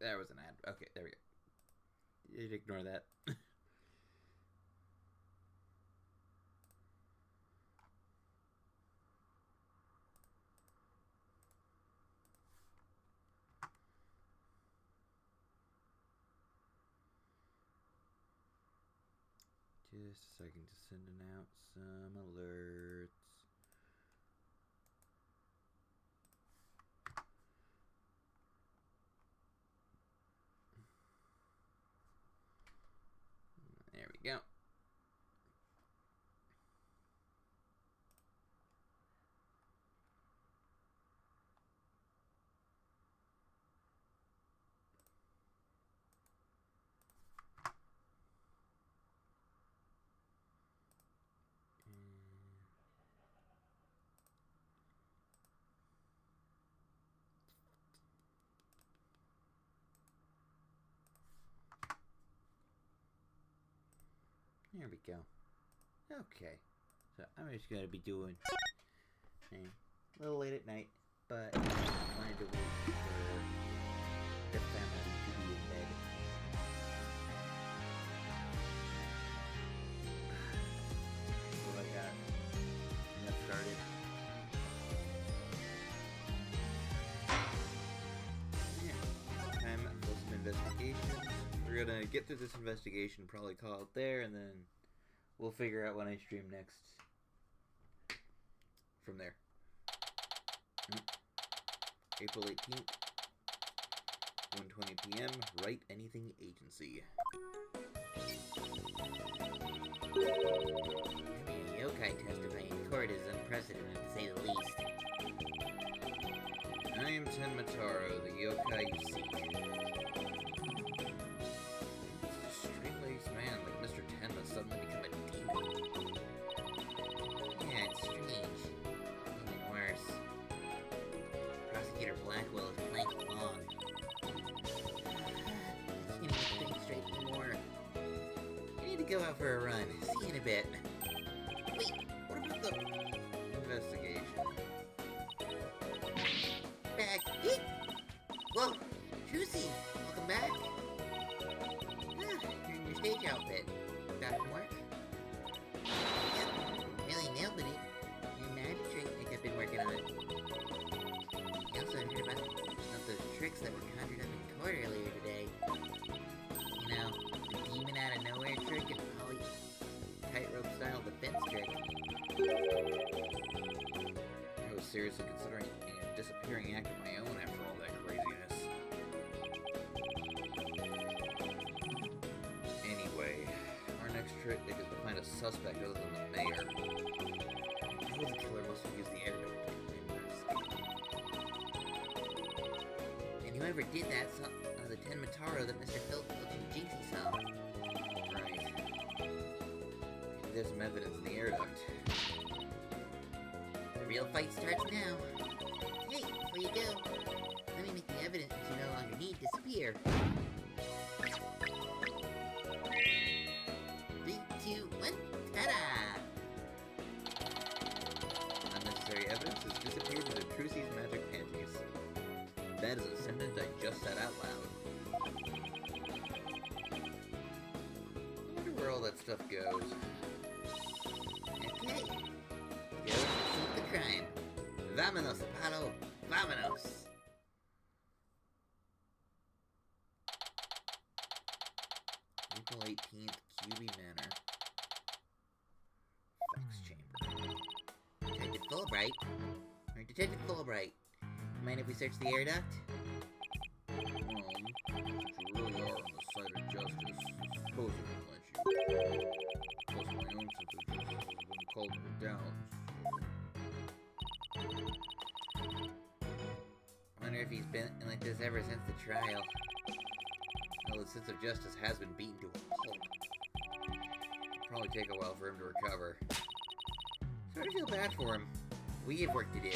There was an ad. Okay, there we go. You'd ignore that. Just a second to sending out some alerts. There we go. There we go. Okay. So I'm just going to be doing a little late at night, but I wanted to wait for the family to be in bed. So I got that started. Yeah. Time for some investigations. We're gonna get through this investigation, probably call it there, and then we'll figure out when I stream next from there. April 18th, 1:20 p.m. Write Anything Agency. Having a yokai testifying in court is unprecedented, to say the least. I am Tenmataro, the yokai you seek. Man, like Mr. Ten must suddenly become a demon. Yeah, it's strange. Even worse. Prosecutor Blackwell is playing along. Can't even think straight anymore. I need to go out for a run. See you in a bit. Wait, what about the Investigation. bag? Eek! Whoa, Juicy, welcome back. Stage outfit. Back from work? Yep, really nailed it. Your magic trick I've been working on. You also heard about those tricks that were conjured up in court earlier today. You know, the demon out of nowhere trick and Polly tightrope style defense trick. I was seriously considering a disappearing act of my own after all that craziness. Anyway, our next trick is to find a suspect other than the mayor. I know the killer must have used the air duct to escape. And whoever did that saw the Tenmataro that Mr. Filch and Jinxie saw. Right. There's some evidence in the air duct. The real fight starts now. Hey, before you go, let me make the evidence that you no longer need disappear. 3, 2, 1, ta-da! Unnecessary evidence has disappeared into Trucy's magic panties. That is a sentence I just said out loud. I wonder where all that stuff goes. Okay. Go solve the crime. Vámonos, Apollo. Vámonos! April 18th, QB Manor. Fax chamber. Detective Fulbright? Or Detective Fulbright, mind if we search the air duct? Since you really are on the side of justice, suppose I can let you. Plus my own sense of justice has been called into doubt. I wonder if he's been like this ever since the trial. Well, his sense of justice has been beaten to a pulp. It'll probably take a while for him to recover. Sort of feel bad for him. We have work to do.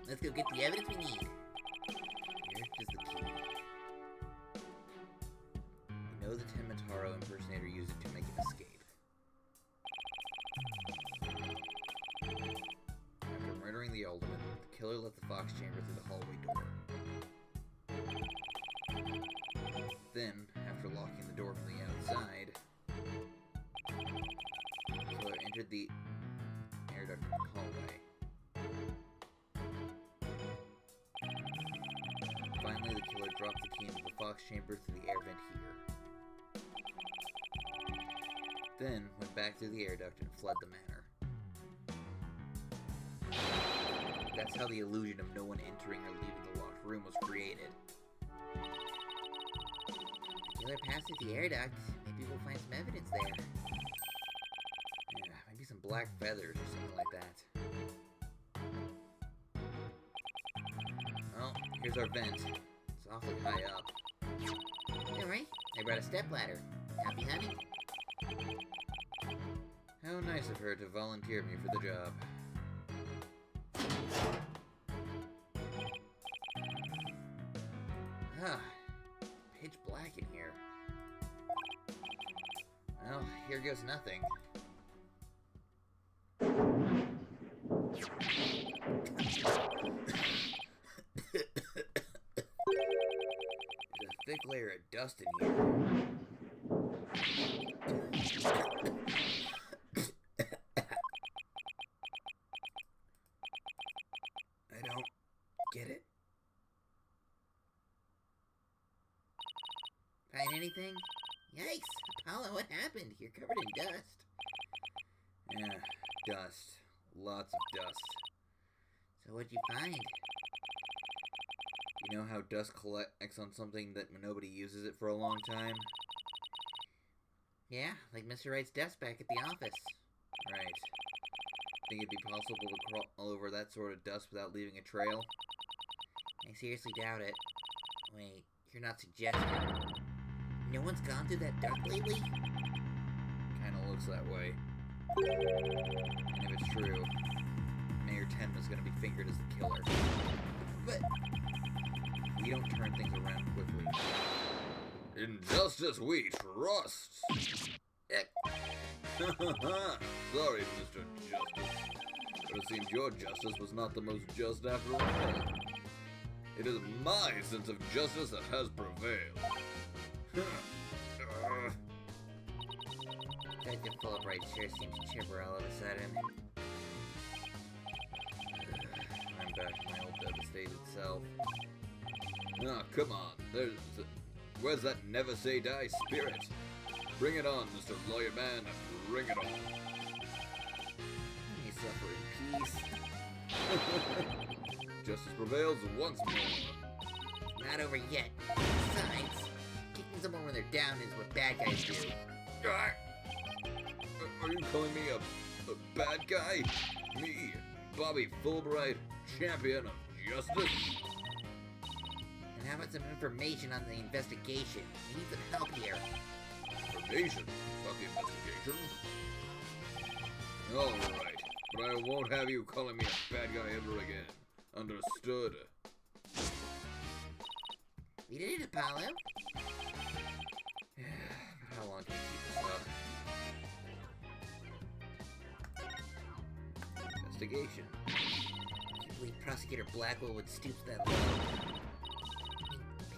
Let's go get the evidence we need. Here is the key. We know the Tenmataro impersonator used it to make an escape. After murdering the alderman, the killer left the fox chamber through the hallway door. Then, after locking the door from the outside, the killer entered the air duct hallway. Finally, the killer dropped the key into the Fox chamber through the air vent here. Then, went back through the air duct and fled the manor. That's how the illusion of no one entering or leaving the locked room was created. The killer passed through the air duct. Maybe we'll find some evidence there. Yeah, maybe some black feathers or something like that. Well, here's our vent. It's awfully high up. Alright, I brought a stepladder. Happy hunting? How nice of her to volunteer me for the job. Ah, pitch black in here. Well, here goes nothing. There's a thick layer of dust in here. I don't get it. Find anything? Yikes! Apollo, what happened? You're covered in dust. Yeah, dust. Lots of dust. So what'd you find? You know how dust collects on something that nobody uses it for a long time? Yeah, like Mr. Wright's desk back at the office. Right. Think it'd be possible to crawl all over that sort of dust without leaving a trail? I seriously doubt it. Wait, you're not suggesting. No one's gone through that duct lately? Kinda looks that way. And if it's true, Mayor Tenma's gonna be fingered as the killer. But We don't turn things around quickly. In justice we trust. Sorry, Mr. Justice. But it seems your justice was not the most just after all. It is my sense of justice that has prevailed. Detective Fulbright sure seems chipper all of a sudden. I'm back to my old devastated self. Ah, come on. Where's that never say die spirit? Bring it on, Mr. Lawyer Man. Bring it on. You suffer in peace. Justice prevails once more. Not over yet. Besides, kicking someone when they're down is what bad guys do. Ah! Are you calling me a bad guy? Me, Bobby Fulbright, champion of justice? And how about some information on the investigation? We need some help here. Information about the investigation? Alright, but I won't have you calling me a bad guy ever again. Understood? We did it, Apollo. How long can we keep this up? Investigation. I can't believe Prosecutor Blackwell would stoop to that low. I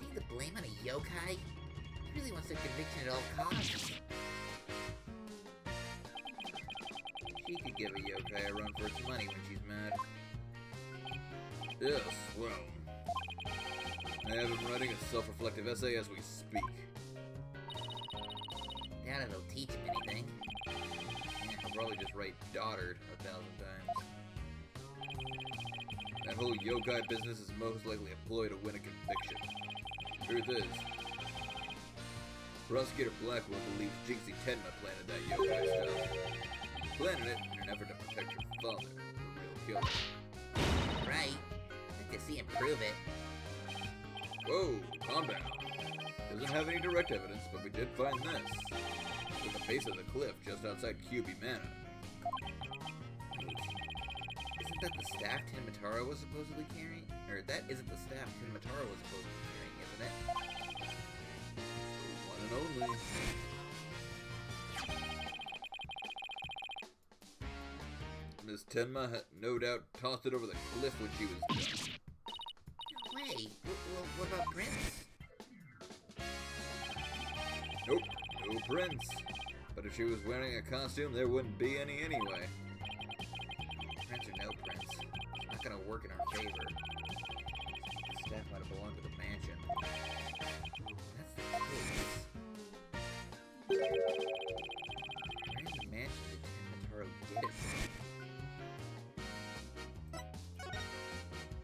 mean, putting the blame on a yokai? He really wants their conviction at all costs. She could give a yokai a run for its money when she's mad. Yes, well, I have been writing a self-reflective essay as we speak. Doubt it'll teach him anything. Yeah, I'll probably just write "daughtered" 1,000 times. That whole yokai business is most likely a ploy to win a conviction. Truth is, Prosecutor Blackwell believes Jinxie Tenma planted that yokai stuff. Planted it in an effort to protect her father, the real killer. Right. I'd like to see him prove it. Whoa, calm down. Doesn't have any direct evidence, but we did find this. At the base of the cliff just outside QB Manor. Isn't that the staff Tenmataro was supposedly carrying? Or that isn't the staff Tenmataro was supposedly carrying, isn't it? The one and only. Miss Tenma had no doubt tossed it over the cliff when she was done. No way. Well, what about Prince? prints. But if she was wearing a costume, there wouldn't be any anyway. Prince or no prince, it's not gonna work in our favor. The staff might have belonged to the mansion. That's the case. Where in the mansion did Taro get it from?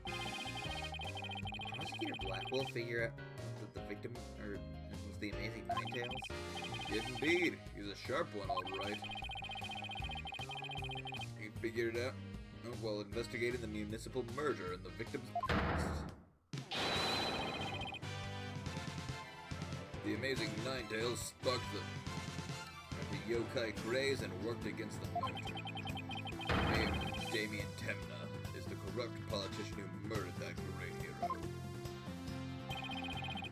Did Prosecutor Blackwell figure out that the victim was the amazing Ninetales? Did indeed. He's a sharp one, all right. He figured it out while investigating the municipal murder and the victim's past. The amazing Ninetales sparked the yokai craze and worked against the merger. Mayor Damien Temna is the corrupt politician who murdered that great hero.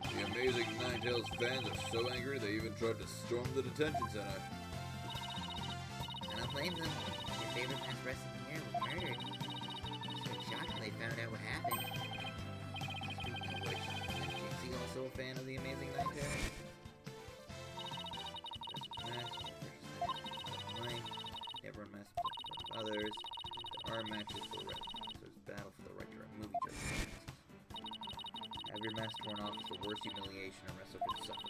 The amazing Ninetales fans are so angry they even tried to storm the detention center. I don't blame them. Their favorite masked wrestling hero was murdered. So shocked when they found out what happened. Speaking of which, is Jinxie also a fan of the amazing Ninetales? Everyone matches for others. There are matches for red. So it's battle for the right to remove each other's masks. Have your mask torn off is the worst humiliation a wrestler could suffer.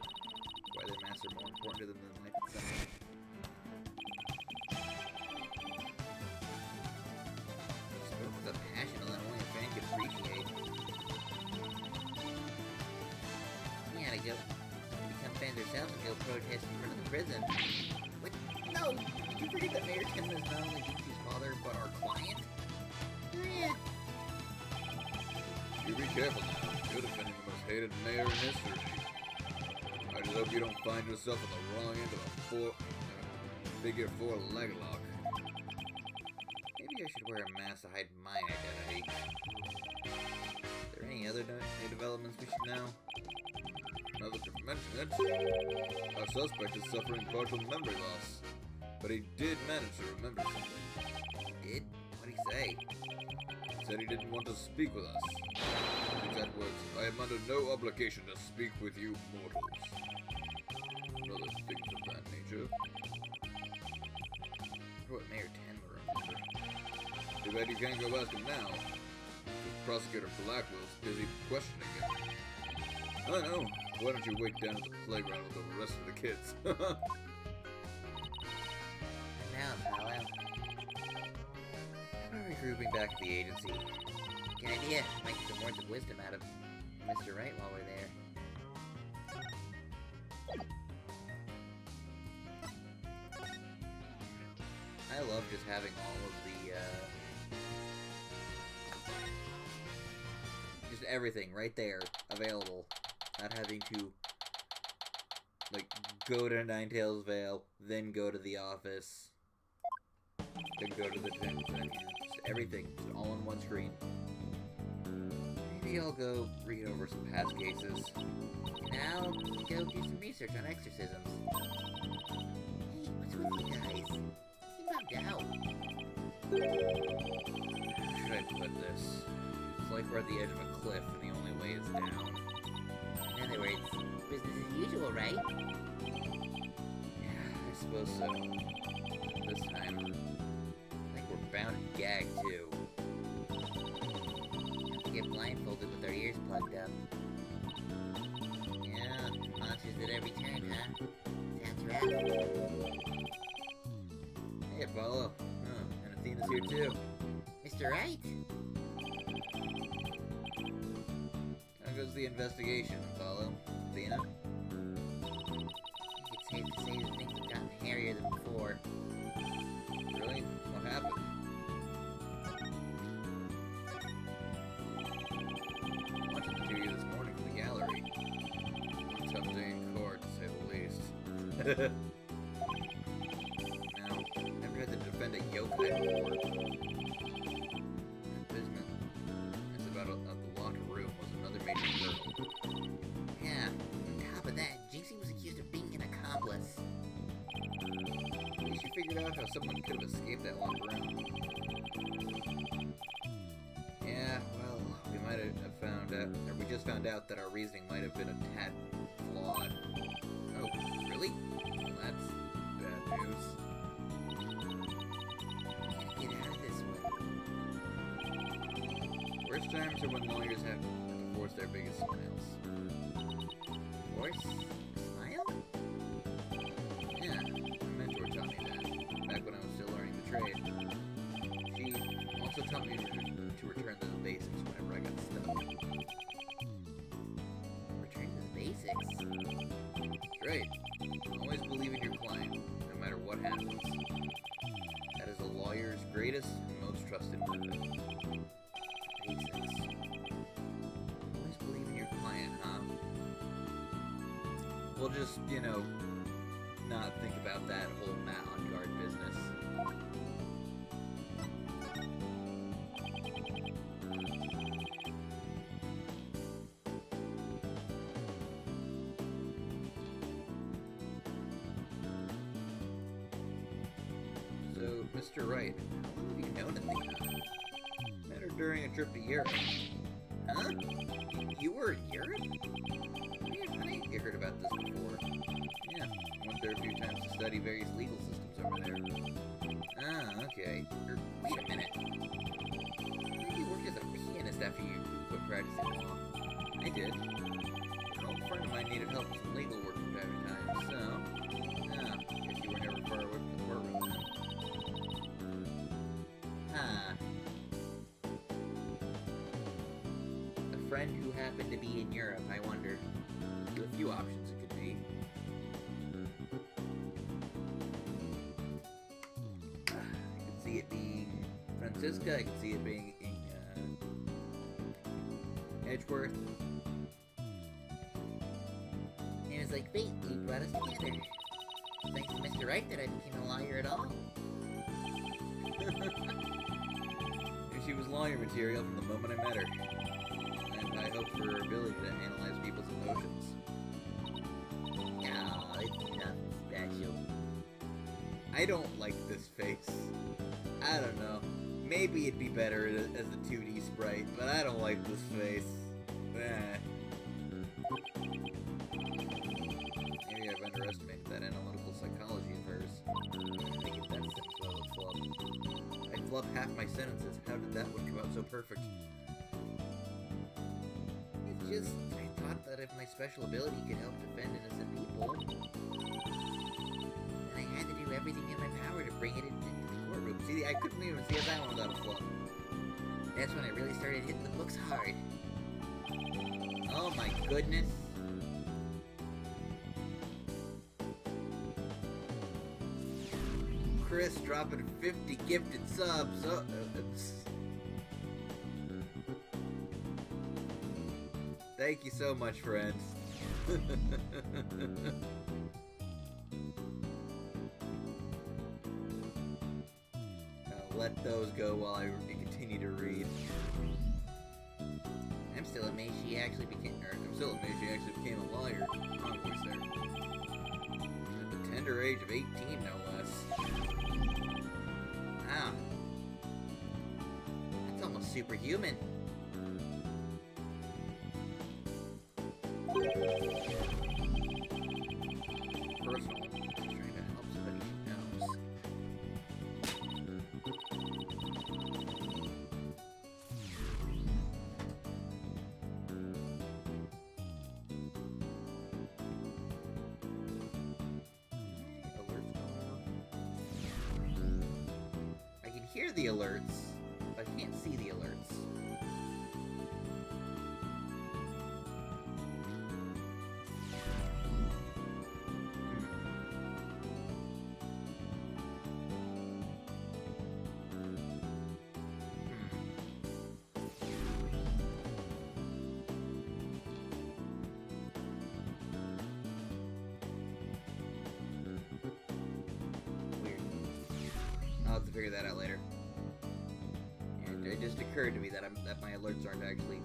Why their masks are more important to them than life itself. He spoke with a passion that only a fan could appreciate. We had to go become fans ourselves and go protest in front of the prison. What? No! Did you forget that Mayor Tim is not only Jinxie's father, but our client? Yeah. You be careful now. You're defending the most hated mayor in history. I just hope you don't find yourself on the wrong end of a figure 4 leg lock. Maybe I should wear a mask to hide my identity. Are there any other new developments we should know? Now that you mention it, our suspect is suffering partial memory loss. But he did manage to remember something. Did? What'd he say? He said he didn't want to speak with us. Exact words, I am under no obligation to speak with you mortals. And other things of that nature. What Mayor Ten will remember. Too bad you can't go ask him now. Because Prosecutor Blackwell's busy questioning him. I know. Why don't you wait down at the playground with the rest of the kids? Now, pal out. How about regrouping back at the agency? Good idea. Might get some words of wisdom out of Mr. Wright while we're there. I love just having all of the, just everything right there, available. Not having to, like, go to Ninetales Vale, then go to the office, then go to the detention center. Just everything, just all on one screen. Maybe I'll go read over some past cases. And I'll go do some research on exorcisms. Hey, what's with you guys? You bugged out. How should I put this? It's like we're at the edge of a cliff and the only way is down. In other words, business as usual, right? Yeah, I suppose so. This time, I think we're bound and gagged, too. Have to get blindfolded with our ears plugged up. Yeah, monsters at every turn, huh? Sounds rough. Hey, Apollo. Oh, and Athena's here, too. Mr. Wright? How goes the investigation, Apollo? Athena? I think it's safe to say that things have gotten hairier than before. Really? What happened? Watching the two of you this morning from the gallery. Tough day in court, to say the least. Now, never had to defend a yokai before. That business about the locked room was another major hurdle. Yeah, on top of that, Jinxie was accused of being an accomplice. At least you figured out how someone could have escaped that locked room. Yeah, well, we might have found out, or we just found out that our reasoning might have been a tad flawed. Oh, really? Really? Well, that's bad news. Get out of this one. Worst times are when lawyers have to force their biggest smiles. Force? Smile? Yeah, my mentor taught me that, back when I was still learning the trade. She also taught me to return to the basics whenever I got stuck. Return to the basics. That's right. Always believe in your client, no matter what happens. That is a lawyer's greatest and most trusted weapon. Basics. Always believe in your client, huh? We'll just, not think about that whole Matt on guard business. So, Mr. Wright, how long have you known Athena? Met her during a trip to Europe. Huh? You were in Europe? Yeah, honey, you heard about this before. Yeah, I went there a few times to study various legal systems over there. Ah, okay. Wait a minute. You worked as a pianist after you quit practicing law. I did. An old friend of mine needed help with some legal work from time to time, so... Yeah, guess you were never far away from the courtroom then. Huh. A friend who happened to be in Europe, I wonder. A few options it could be. I could see it being Francisca, I could see it being Edgeworth. It was like fate, he brought us together. Thanks to Mr. Wright that I became a lawyer at all. She was lawyer material from the moment I met her. And I hope for her ability to analyze people's emotions. No, it's nothing special. I don't like this face. I don't know. Maybe it'd be better as a 2D sprite, but I don't like this face. Maybe I've underestimated that analytical psychology of hers. I think if that sentence would flub. I flub half my sentences. How did that one come out so perfect? It's just, I thought that if my special ability could help defend innocent people, then I had to do everything in my power to bring it into the courtroom. See, I couldn't even see that one without a flub. That's when I really started hitting the books hard. Oh my goodness. Chris dropping 50 gifted subs. Thank you so much, friends. Let those go while I continue to read. I'm still amazed she actually became a lawyer. Wrong voice there. At the tender age of 18, no less. Wow. That's almost superhuman. Personal. She's trying to help somebody she knows. Alerts going off. I can hear the alerts, but I can't see the alerts. Weird. I'll have to figure that out later. And it just occurred to me that my alerts aren't actually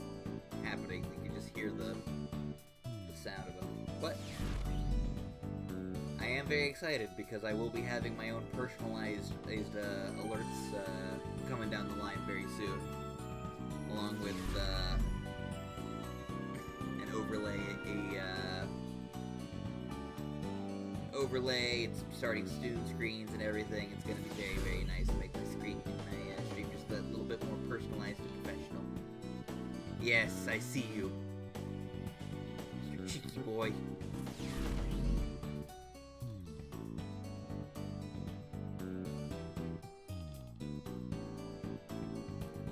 happening. You can just hear the sound of them. But I am very excited because I will be having my own personalized alerts coming down the line very soon, along with an overlay, overlay, it's starting student screens and everything. It's going to be very, very nice to make my stream just a little bit more personalized and professional. Yes, I see you, Mr. Cheeky Boy.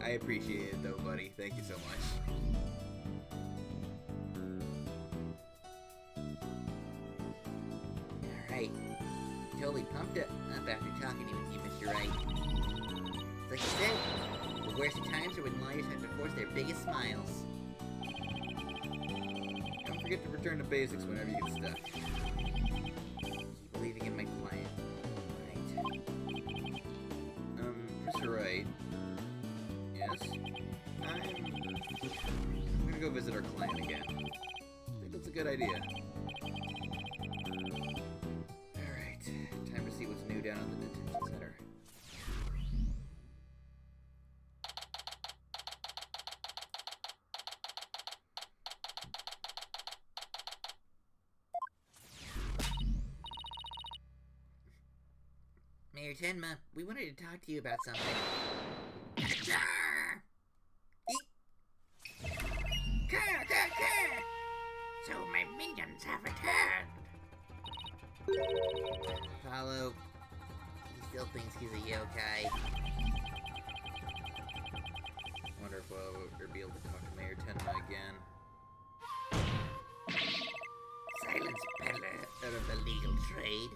I appreciate it though, buddy. Thank you so much. Alright. Totally pumped up after talking with you, Mr. Wright. Like you said, the worst times are when lawyers have to force their biggest smiles. Don't forget to return to basics whenever you get stuck. Keep believing in my client. Right. Mr. Wright. Yes? I'm gonna go visit our client again. I think that's a good idea. Alright, time to see what's new down at the detention center. Mayor Tenma, we wanted to talk to you about something. So my minions have returned. Apollo, he still thinks he's a yokai. Wonder if we'll ever be able to talk to Mayor Tenma again. Silence, peddler of the legal trade.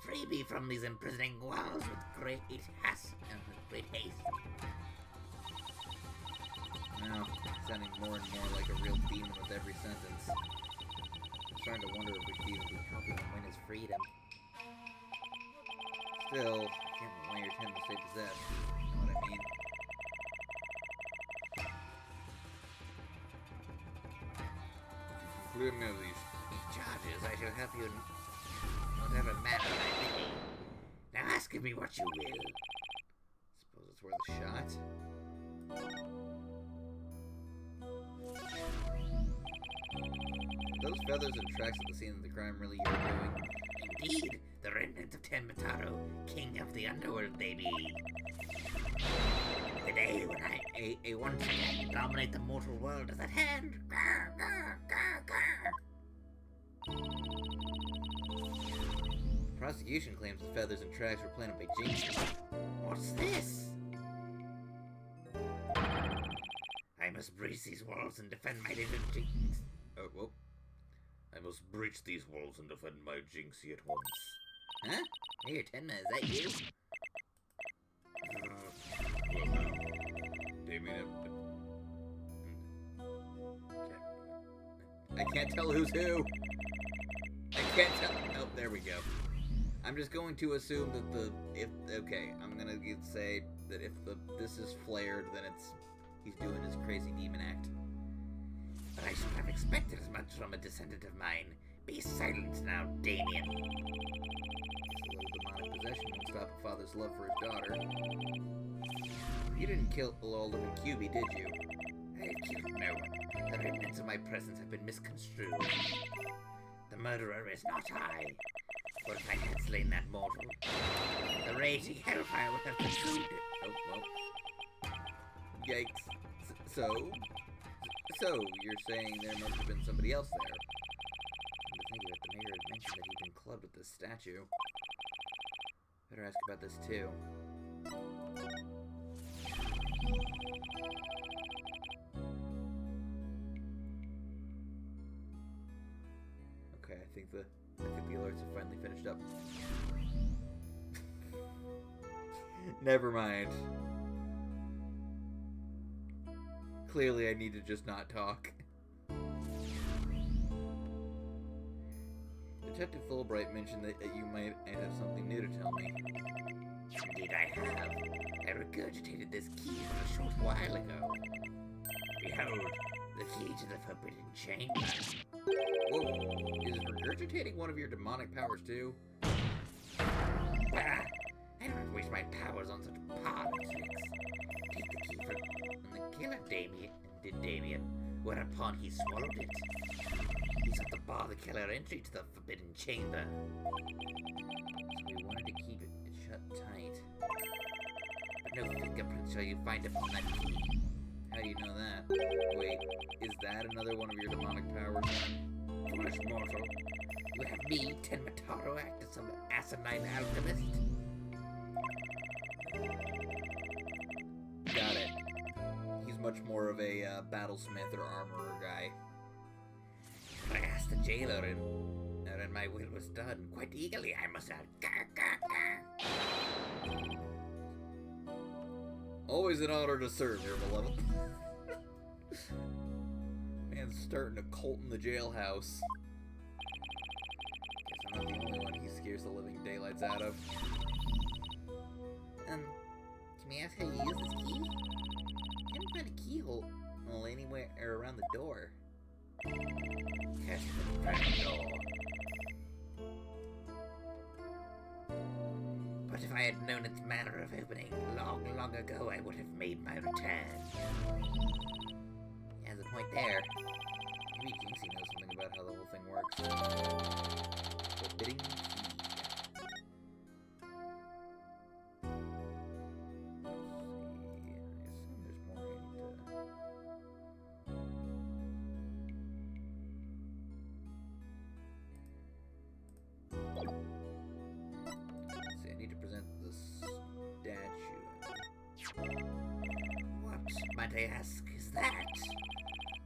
Free me from these imprisoning walls with great haste. Now, sounding more and more like a real demon with every sentence. I'm starting to wonder if we should even be helping him win his freedom. Still, I can't let Mayor Tenma stay possessed. You know what I mean? Clear me of these. These charges, I shall help you in whatever manner I may. Now ask of me what you will. Suppose it's worth a shot. Those feathers and tracks at the scene of the crime really your doing? Indeed, the remnant of Tenmataro, king of the underworld, baby. The day when I once again dominate the mortal world is at hand. Grr, grr, grr, grr. The prosecution claims the feathers and tracks were planted by Jinx. What's this? I must breach these walls and defend my little Jinx. Oh, well. I must breach these walls and defend my Jinxie at once. Huh? Mayor Tenma, is that you? Well now, Damien, I can't tell who's who. I can't tell. Oh, there we go. I'm just going to assume that I'm gonna say that if this is flared, then he's doing his crazy demon act. But I should have expected as much from a descendant of mine. Be silent now, Damien. A little demonic possession won't stop a father's love for his daughter. You didn't kill Alderman QB, did you? I have killed no one. The remnants of my presence have been misconstrued. The murderer is not I. For if I had slain that mortal, the raging hellfire would have consumed it. Oh, well. Yikes. So, you're saying there must have been somebody else there? I think that the mayor had mentioned that he'd been clubbed with this statue. Better ask about this too. Okay, I think the alerts have finally finished up. Never mind. Clearly I need to just not talk. Detective Fulbright mentioned that you might have something new to tell me. Indeed I have. I regurgitated this key from a short while ago. Behold, the key to the forbidden chamber. Whoa, is regurgitating one of your demonic powers too? Bah! I don't waste my powers on such parlor tricks. Take the key from... and the killer Damien, whereupon he swallowed it. He's at the bar the killer entry to the forbidden chamber. So we wanted to keep it shut tight. But no fingerprints shall you find upon that key. How do you know that? Wait, is that another one of your demonic powers? Foolish mortal. You have me, Tenmataro, act as some asinine alchemist. Got it. He's much more of a battlesmith or armorer guy. I asked the jailer, and my will was done. Quite eagerly, I must add. Always an honor to serve, your beloved. Man's starting a cult in the jailhouse. Guess I'm not the only one he scares the living daylights out of. Can we ask how you use this key? I can't find a keyhole anywhere around the door. Cast the front door. But if I had known its manner of opening long, long ago, I would have made my return. He has a point there. Maybe Jinxie knows something about how the whole thing works. Forbidding key. Might I ask, is that?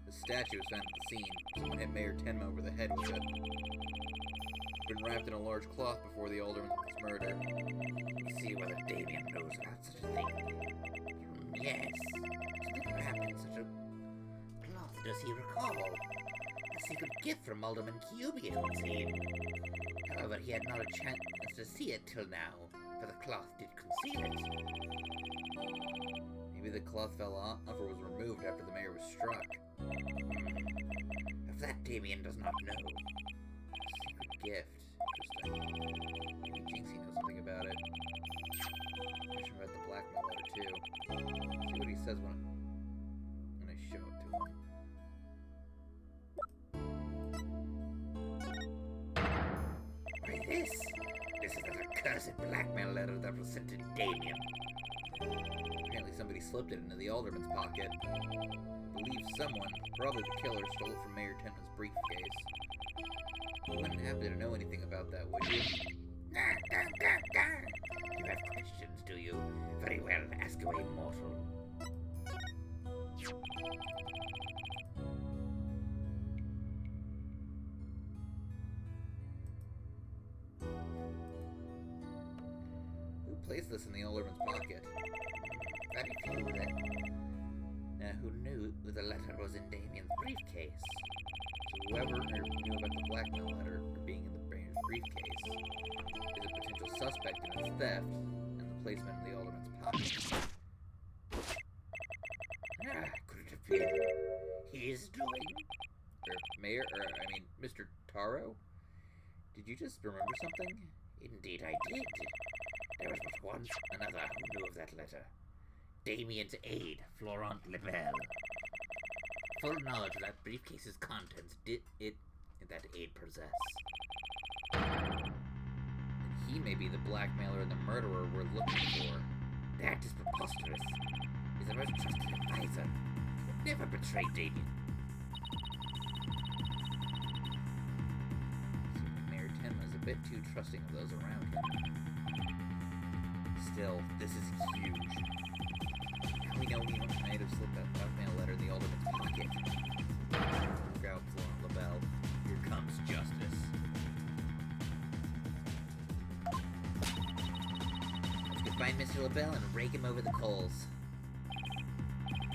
The statue was found at the scene. Someone hit Mayor Tenma over the head with it. It's been wrapped in a large cloth before the alderman's murder. Let's see whether Damien knows about such a thing. Yes. Something wrapped in such a cloth does he recall? A secret gift from Alderman Kyubi, it would seem. However, he had not a chance to see it till now, for the cloth did conceal it. Maybe the cloth fell off or was removed after the mayor was struck. Of that Damien does not know. Secret gift. Interesting. Maybe Jinxie knows something about it. Question about the blackmail letter too. See what he says when I show it to him. Why this? This is that accursed blackmail letter that was sent to Damien. Apparently somebody slipped it into the alderman's pocket. I believe someone, probably the killer, stole it from Mayor Tenma's briefcase. You wouldn't happen to know anything about that, would you? You have questions, do you? Very well, ask away, mortal. Who placed this in the alderman's pocket? Very few then. Now, who knew the letter was in Damien's briefcase? So whoever knew about the blackmail letter being in the mayor's briefcase is a potential suspect in its theft and the placement in the alderman's pocket. Could it have been his doing? Mr. Taro? Did you just remember something? Indeed I did. There was but one another who knew of that letter. Damien's aide, Florent Lebel. Full knowledge of that briefcase's contents did that aide possess. And he may be the blackmailer and the murderer we're looking for. That is preposterous. He's a most trusted advisor. He would never betray Damien. Seems like Mayor Tenma is a bit too trusting of those around him. Still, this is huge. Now we know he might have slipped that blackmail letter in the alderman's pocket. Look out, Florent Lebel. Here comes justice. Let's go find Mr. Lebel and rake him over the coals.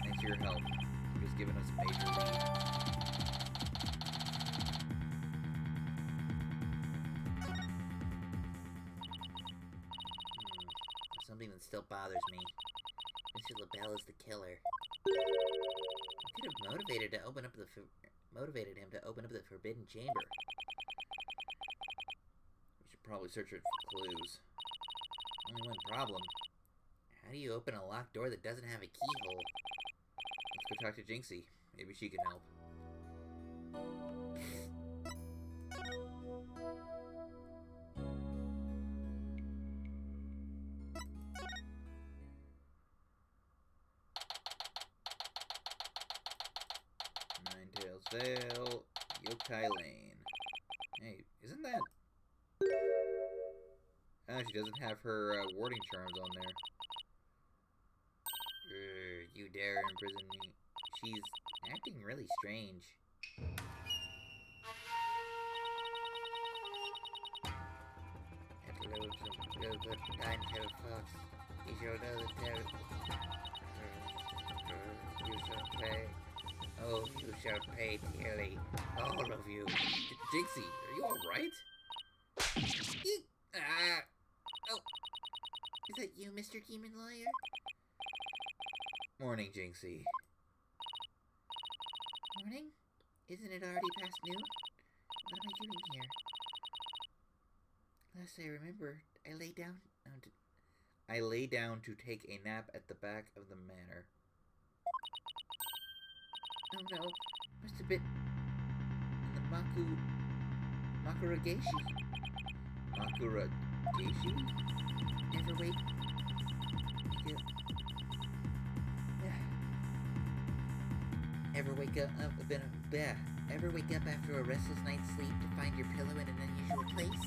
Thanks for your help. You've just given us a major lead. Something that still bothers me. Mr. Lebel is the killer. What could have motivated him to open up the forbidden chamber? We should probably search it for clues. Only one problem. How do you open a locked door that doesn't have a keyhole? Let's go talk to Jinxie. Maybe she can help. Ninetales Vale, Yokai Lane. Hey, isn't that... Oh, she doesn't have her warding charms on there. You dare imprison me. She's acting really strange. At good time, Terror Fox. You shall know the terror. You shall pay. Oh, you shall pay dearly. All of you. Jinxie, are you alright? Oh. Is that you, Mr. Demon Lawyer? Morning, Jinxie. Morning? Isn't it already past noon? What am I doing here? Last I remember, I lay down to take a nap at the back of the manor. Oh no, must have been in the Makurageshi. Makurageshi? Ever wake up after a restless night's sleep to find your pillow in an unusual place?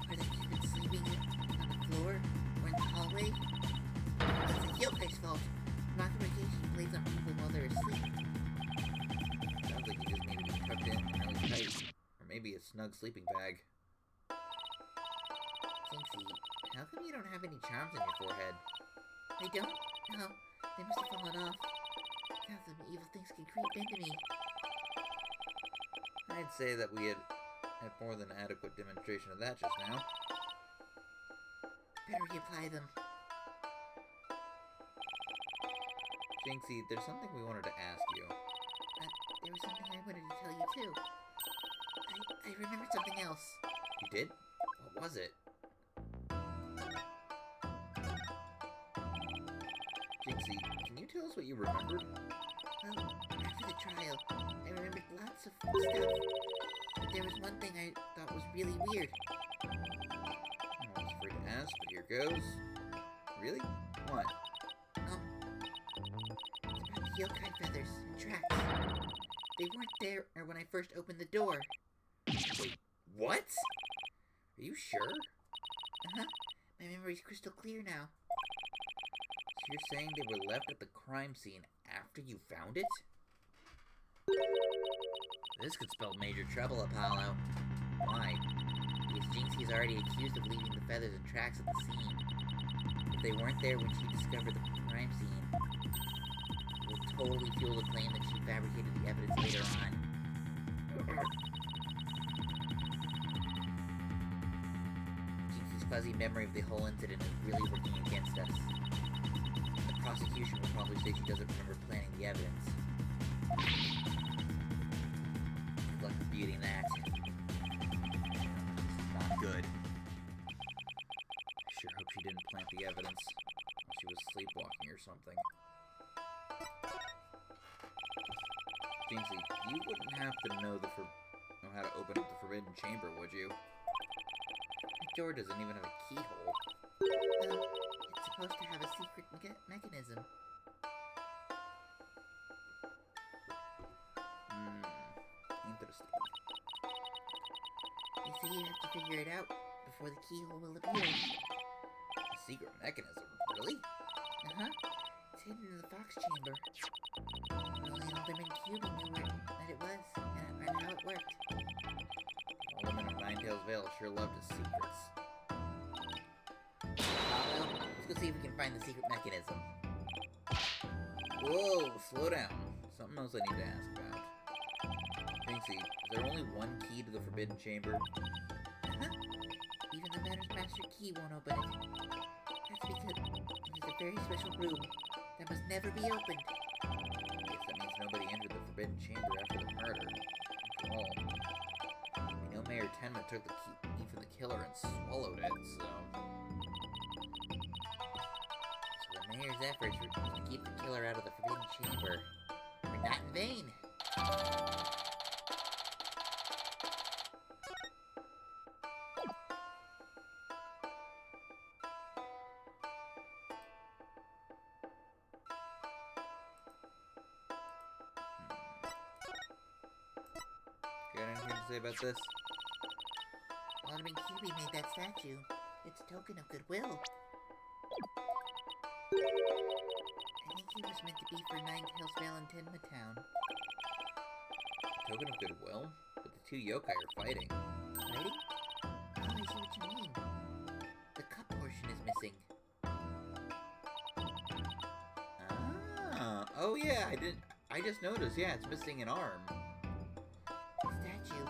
Or that you've been sleeping on the floor or in the hallway? It's the yokai's fault. Makurageshi plays on people while they're asleep. Sounds like you just need to be tucked in really tight. Or maybe a snug sleeping bag. Jinxie, how come you don't have any charms on your forehead? I don't? No, they must have fallen off. Now some evil things can creep into me. I'd say that we had more than adequate demonstration of that just now. Better reapply them. Jinxie, there's something we wanted to ask you. There was something I wanted to tell you too. I remembered something else. You did? What was it? Jinxie, can you tell us what you remembered? Well, after the trial, I remembered lots of stuff. But there was one thing I thought was really weird. I was afraid to ask, but here goes. Really? What? It's about the yokai feathers and tracks. They weren't there when I first opened the door. Wait, what? Are you sure? Uh-huh. My memory's crystal clear now. So you're saying they were left at the crime scene after you found it? This could spell major trouble, Apollo. Why? Because Jinxie's already accused of leaving the feathers and tracks at the scene. If they weren't there when she discovered the crime scene, it will totally fuel the claim that she fabricated the evidence later on. Jinxie's fuzzy memory of the whole incident is really working against us. The prosecution will probably say she doesn't remember planning the evidence. Good luck refuting that. Not good. I sure hope she didn't plant the evidence while she was sleepwalking or something. Jinxie, you wouldn't have to know how to open up the forbidden chamber, would you? The door doesn't even have a keyhole. Well, it's supposed to have a secret mechanism. Interesting. They say you have to figure it out before the keyhole will appear. A secret mechanism? Really? Uh-huh. It's hidden in the fox chamber. But only Alderman Cubey knew what it was and how it worked. Alderman of Ninetales Vale sure loved his secrets. Well, let's go see if we can find the secret mechanism. Whoa, slow down. Something else I need to ask about. Jinxie, is there only one key to the forbidden chamber? Uh-huh. Even the Manor's Master Key won't open it. That's because it is a very special room that must never be opened. I guess that means nobody entered the forbidden chamber after the murder. After all, I know Mayor Tenma took the key from the killer and swallowed it, so... So the mayor's efforts to keep the killer out of the forbidden chamber were not in vain. got anything to say about this? Alderman Kirby made that statue. It's a token of goodwill. I think he was meant to be for Ninetales Vale and Tenma Town. Token of goodwill? But the two yokai are fighting. Fighting? Oh, I see what you mean. The cup portion is missing. Ah, oh yeah, I just noticed, yeah, it's missing an arm. The statue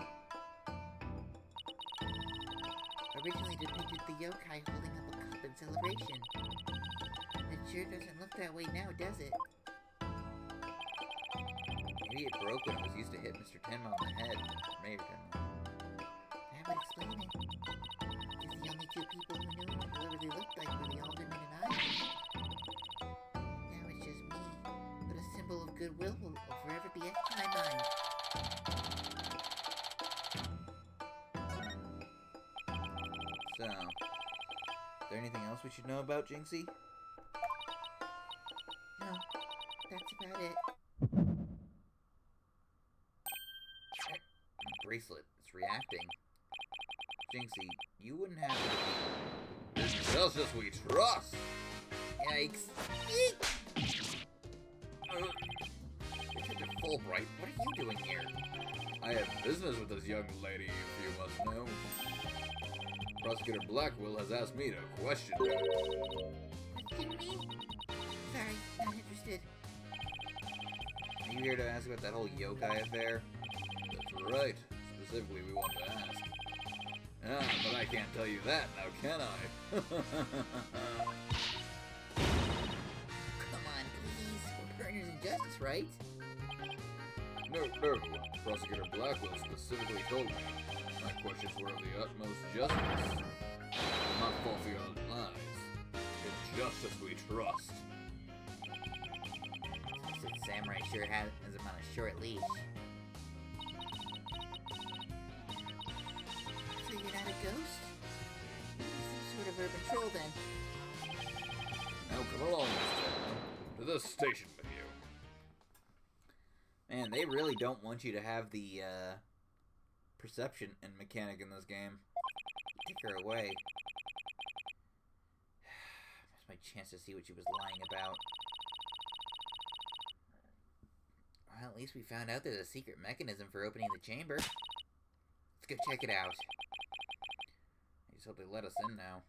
originally depicted the yokai holding up a cup in celebration. It sure doesn't look that way now, does it? Maybe it broke when it was used to hit Mr. Tenma on the head. Maybe Tenma. That would explain it. Because the only two people who knew what it really looked like were the alderman and I. Now it's just me, but a symbol of goodwill will forever be etched in my mind. So, is there anything else we should know about Jinxie? No, that's about it. Bracelet, it's reacting. Jinxie, you wouldn't have to be... It's justice we trust! Yikes. Eek! Detective Fulbright, what are you doing here? I have business with this young lady, if you must know. Prosecutor Blackwell has asked me to question her. Question me? Sorry, not interested. Are you here to ask about that whole yokai affair? That's right. Specifically, we want to ask. Ah, but I can't tell you that now, can I? Come on, please. We're partners in justice, right? No. Prosecutor Blackwell specifically told me my questions were of the utmost justice. Not false lies. In justice we trust. This samurai sure has him on a short leash. So you're not a ghost? Some sort of urban troll, then. Now come along, Miss Tenma, to the station with you. Man, they really don't want you to have the, perception and mechanic in this game. Take her away. Missed my chance to see what she was lying about. Well, at least we found out there's a secret mechanism for opening the chamber. Let's go check it out. I just hope they let us in now.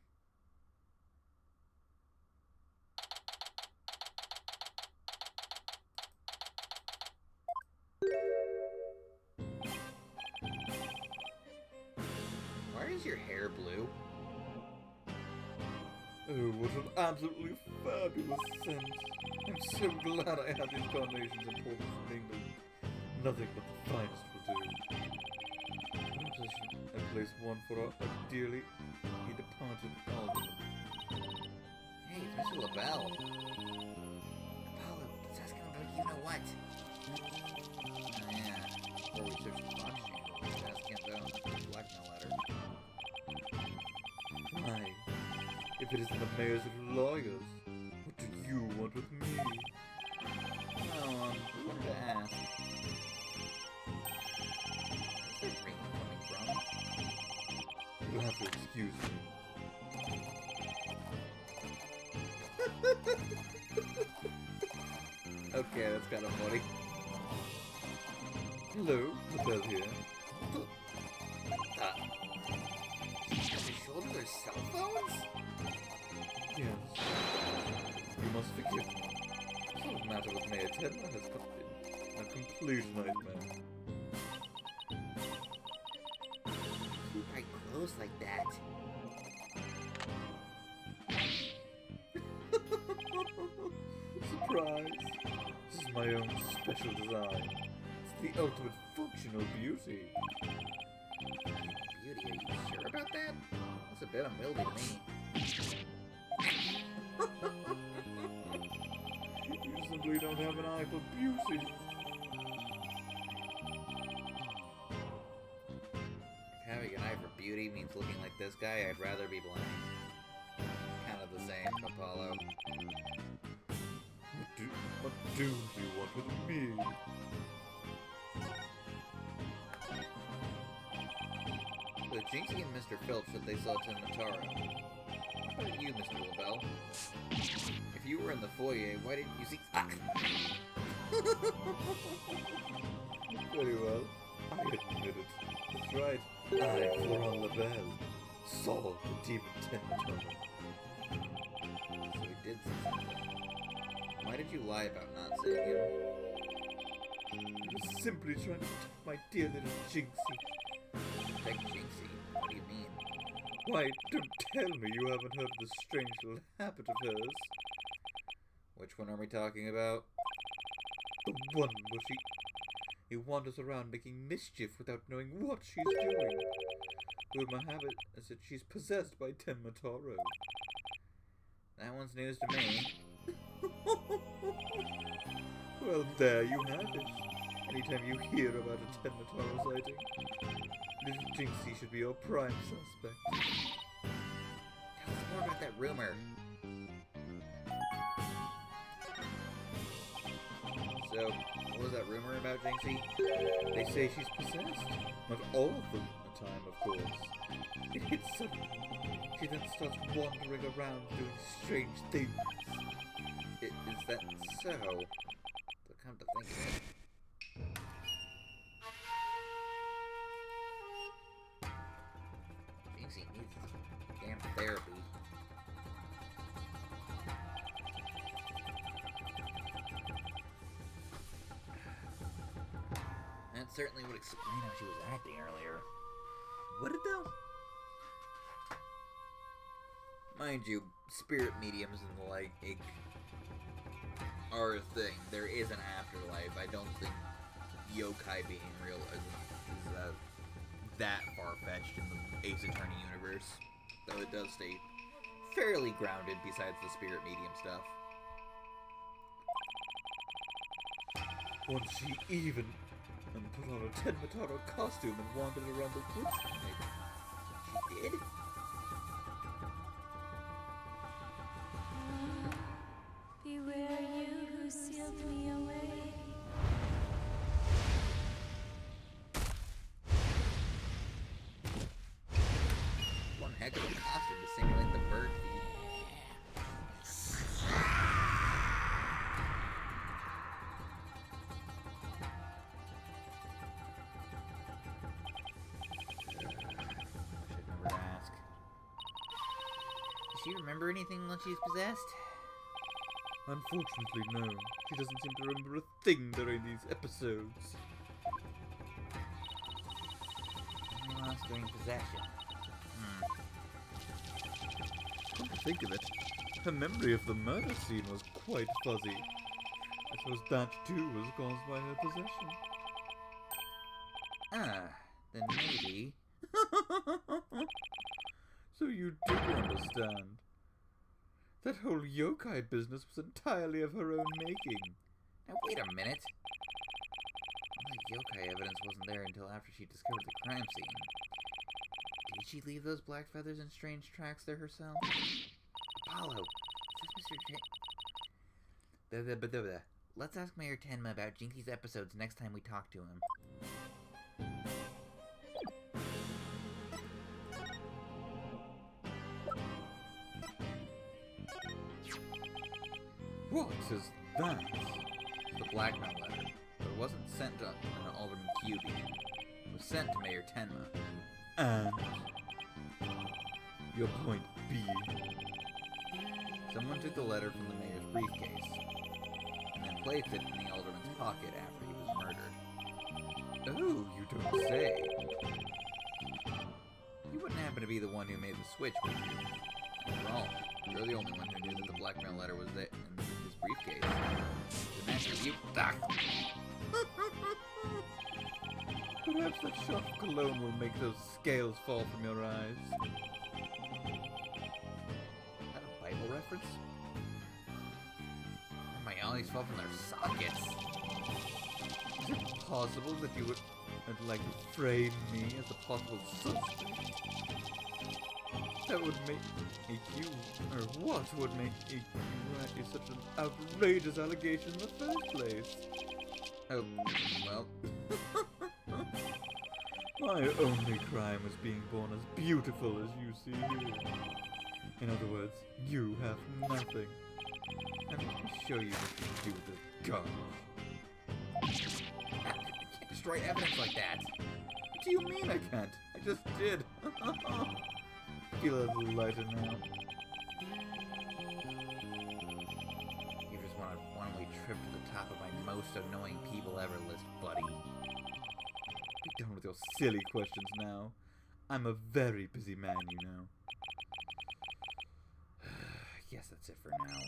Why is your hair blue? Oh, what an absolutely fabulous scent. I'm so glad I had these carnations imported from England. Nothing but the finest will do. I place one for our dearly he departed alderman. Hey, it's Mr. LaBelle. Apollo, it's asking about you-know-what. Oh, yeah. Before we search the box chamber, we should ask him about the blackmail letter. Why? If it isn't the mayor's little lawyers, what do you want with me? No, I wanted to ask. Where's that ring coming from? You'll have to excuse me. Okay, that's kind of funny. Hello, LaBelle here. On your shoulders are cell phones? Yes. You must forgive me. The sort of matter with Mayor Tenma has been a complete nightmare. Who buy clothes like that? Surprise! This is my own special design. It's the ultimate functional beauty. Beauty, are you sure about that? That's a bit unwieldy to me. You simply don't have an eye for beauty. If having an eye for beauty means looking like this guy, I'd rather be blind. Kind of the same, Apollo. What do you want with me? But Jinxie and Mr. Phelps said they saw Tim Mataro. What about you, Mr. LaBelle? If you were in the foyer, why didn't you see... Ah! Very well. I admit it. That's right. I, Florent LaBelle, saw the demon Tim Mataro. So he did see something. Why did you lie about not seeing him? I was simply trying to protect my dear little Jinxie. Protect Jinxie? What do you mean? Why, don't tell me you haven't heard of this strange little habit of hers. Which one are we talking about? The one where he wanders around making mischief without knowing what she's doing. Rumor have it is that she's possessed by Tim Mataro. That one's news to me. Well, there you have it. Anytime you hear about a Tim Mataro sighting, little Jinxie should be your prime suspect. Tell us more about that rumor. So, what was that rumor about Jinxie? They say she's possessed. Not all of them at a time, of course. It hits suddenly. She then starts wandering around doing strange things. Is that so? So come to think of it. Jinxie needs damn therapy. That certainly would explain how she was acting earlier. Would it though? Mind you, spirit mediums and the like are a thing. There is an afterlife. I don't think yokai being real is that far-fetched in the Ace Attorney universe. Though it does stay fairly grounded besides the spirit medium stuff. Once she even put on a Tim Mataro costume and wandered around the woods tonight. She did? Beware you who sealed me away. One heck of a costume to simulate the bird feed. Does she remember anything when she's possessed? Unfortunately, no. She doesn't seem to remember a thing during these episodes. Only lost during possession. Come to think of it, her memory of the murder scene was quite fuzzy. I suppose that too was caused by her possession. Ah, then maybe... So you do understand. That whole yokai business was entirely of her own making. Now wait a minute. All that yokai evidence wasn't there until after she discovered the crime scene. Did she leave those black feathers and strange tracks there herself? Apollo, is this Mr. J... Let's ask Mayor Tenma about Jinxie's episodes next time we talk to him. What is that? The blackmail letter. But it wasn't sent to an Alderman QB. It was sent to Mayor Tenma. And your point B. Someone took the letter from the mayor's briefcase and then placed it in the alderman's pocket after he was murdered. Oh, you don't say. You wouldn't happen to be the one who made the switch, would you? Wrong. You're the only one who knew that the blackmail letter was in his briefcase. The master of you... Ah. Perhaps that shot of cologne will make those scales fall from your eyes. Is that a Bible reference? My eyes fall from their sockets. Is it possible that you would like to frame me as a possible suspect? That would make you, or what would make you write such an outrageous allegation in the first place? Oh, well... My only crime was being born as beautiful as you see here. In other words, you have nothing. And let me show you what you can do with this garbage. You can't destroy evidence like that. What do you mean I can't? I just did. Feel a little lighter now. You just want a one-way trip to the top of my most annoying people ever list, buddy. Be done with your silly questions now. I'm a very busy man, you know. Guess that's it for now.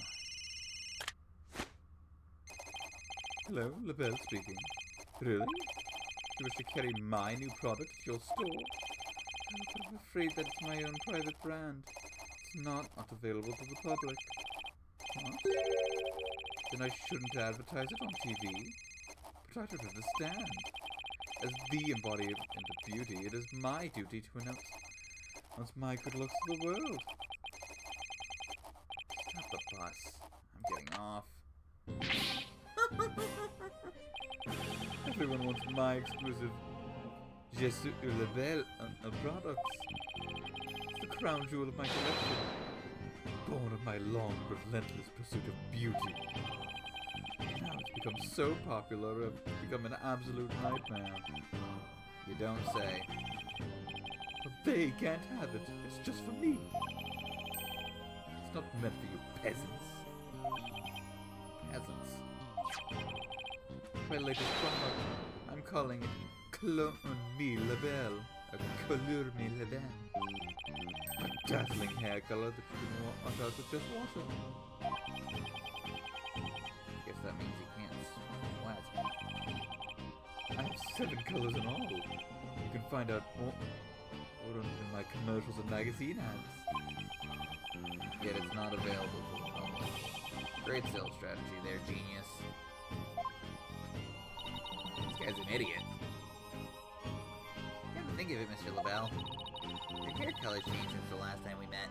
Hello, LaBelle speaking. Really? You wish to carry my new product at your store? Oh, but I'm afraid that it's my own private brand. It's not available to the public. What? Then I shouldn't advertise it on TV? But I don't understand. As the embodiment of beauty, it is my duty to announce my good looks to the world. Stop the bus. I'm getting off. Everyone wants my exclusive Je suis LaBelle products. It's the crown jewel of my collection. Born of my long, relentless pursuit of beauty. Now it's become so popular, it's become an absolute nightmare. You don't say. But they can't have it. It's just for me. It's not meant for you peasants. Peasants. My latest product. I'm calling it Clone Me Labelle. A Couleur Me Labelle. A dazzling hair color that you can wash out with just water. Guess that means you can't sweat. I have 7 colors in all. You can find out more in my commercials and magazine ads. Yet it's not available to the public. Great sales strategy there, genius. This guy's an idiot. Come to think of it, Mr. LaBelle. Your hair color's changed since the last time we met.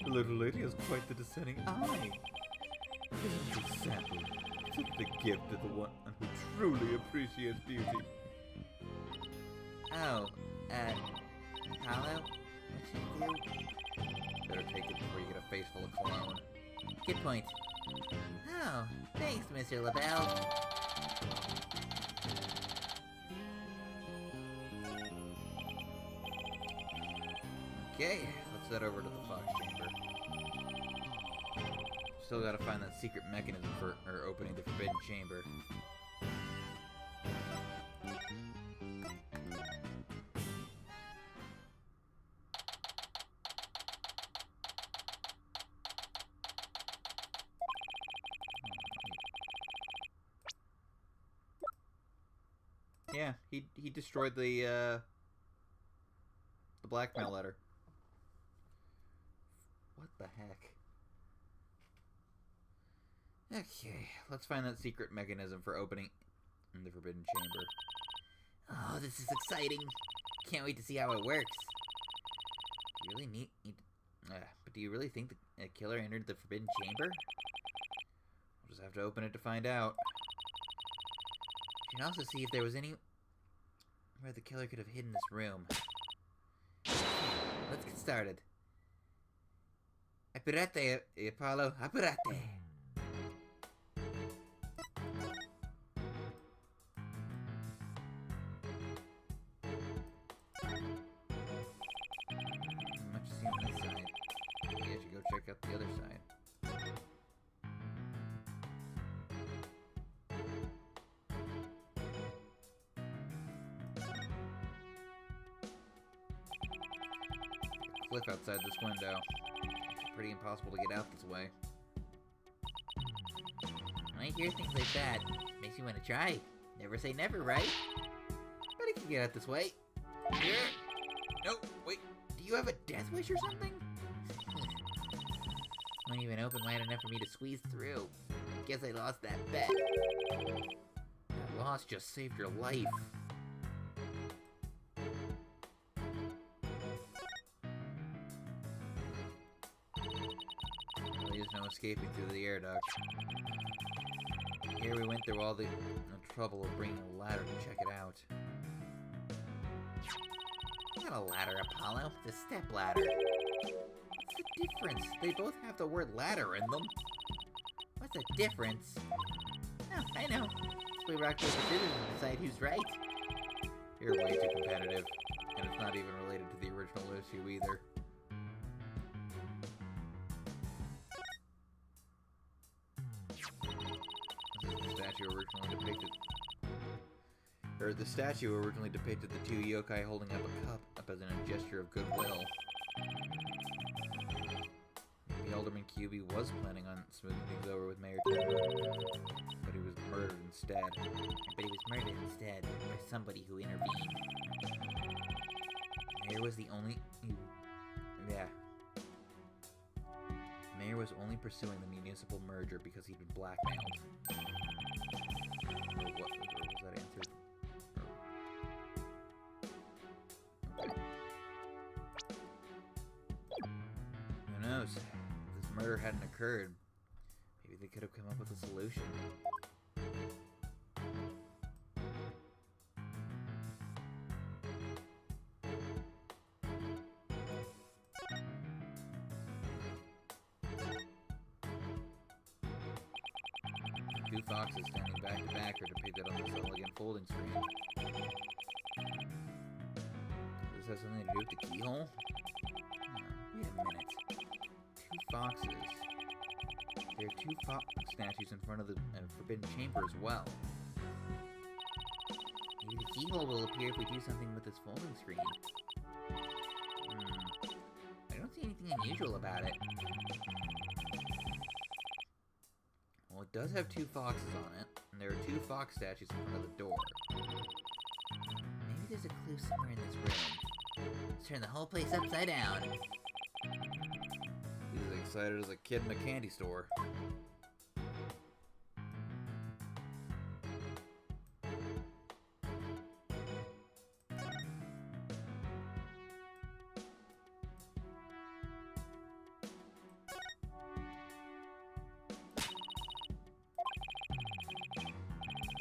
The little lady has quite the discerning eye. Isn't it a sample? It's the gift of the one who truly appreciates beauty. Oh, Paolo? What should you do? Better take it before you get a face full of cologne. Good point. Oh, thanks, Mr. LaBelle. Okay, let's head over to the Fox Chamber. Still gotta find that secret mechanism for opening the Forbidden Chamber. Yeah, he destroyed the blackmail letter. What the heck? Okay, let's find that secret mechanism for opening the Forbidden Chamber. Oh, this is exciting. Can't wait to see how it works. You really need but do you really think the killer entered the Forbidden Chamber? We'll just have to open it to find out. You can also see if there was any where the killer could have hidden this room. Let's get started. Apurate, Apollo, apurate! Much to see on this side. Maybe I should go check out the other side. Cliff outside this window. It's pretty impossible to get out this way. When I hear things like that, it makes me want to try. Never say never, right? Bet I can get out this way. Here. No, wait. Do you have a death wish or something? Won't even open wide enough for me to squeeze through. Guess I lost that bet. That loss just saved your life. Really is no escaping through the air duct. Here we went through all the trouble of bringing a ladder to check it out. It's not a ladder, Apollo. It's a step ladder. What's the difference? They both have the word ladder in them. What's the difference? Oh, I know. Let's play rock, paper, scissors and decide who's right. You're way too competitive, and it's not even related to the original issue either. The statue originally depicted the two yokai holding up a cup up as a gesture of goodwill. The Alderman QB was planning on smoothing things over with Mayor Timber, but he was murdered instead. But he was murdered instead by somebody who intervened. Mayor was the only... Mayor was only pursuing the municipal merger because he'd been blackmailed. Or was that answered? Okay. Who knows? If this murder hadn't occurred, maybe they could have come up with a solution. Two foxes standing back to back are depicted on this elegant folding screen. Does this have something to do with the keyhole? Oh, wait a minute. Two foxes. There are two fox statues in front of the Forbidden Chamber as well. Maybe the keyhole will appear if we do something with this folding screen. I don't see anything unusual about it. Well, it does have two foxes on it, and there are two fox statues in front of the door. Maybe there's a clue somewhere in this room. Let's turn the whole place upside down. He's as excited as a kid in a candy store.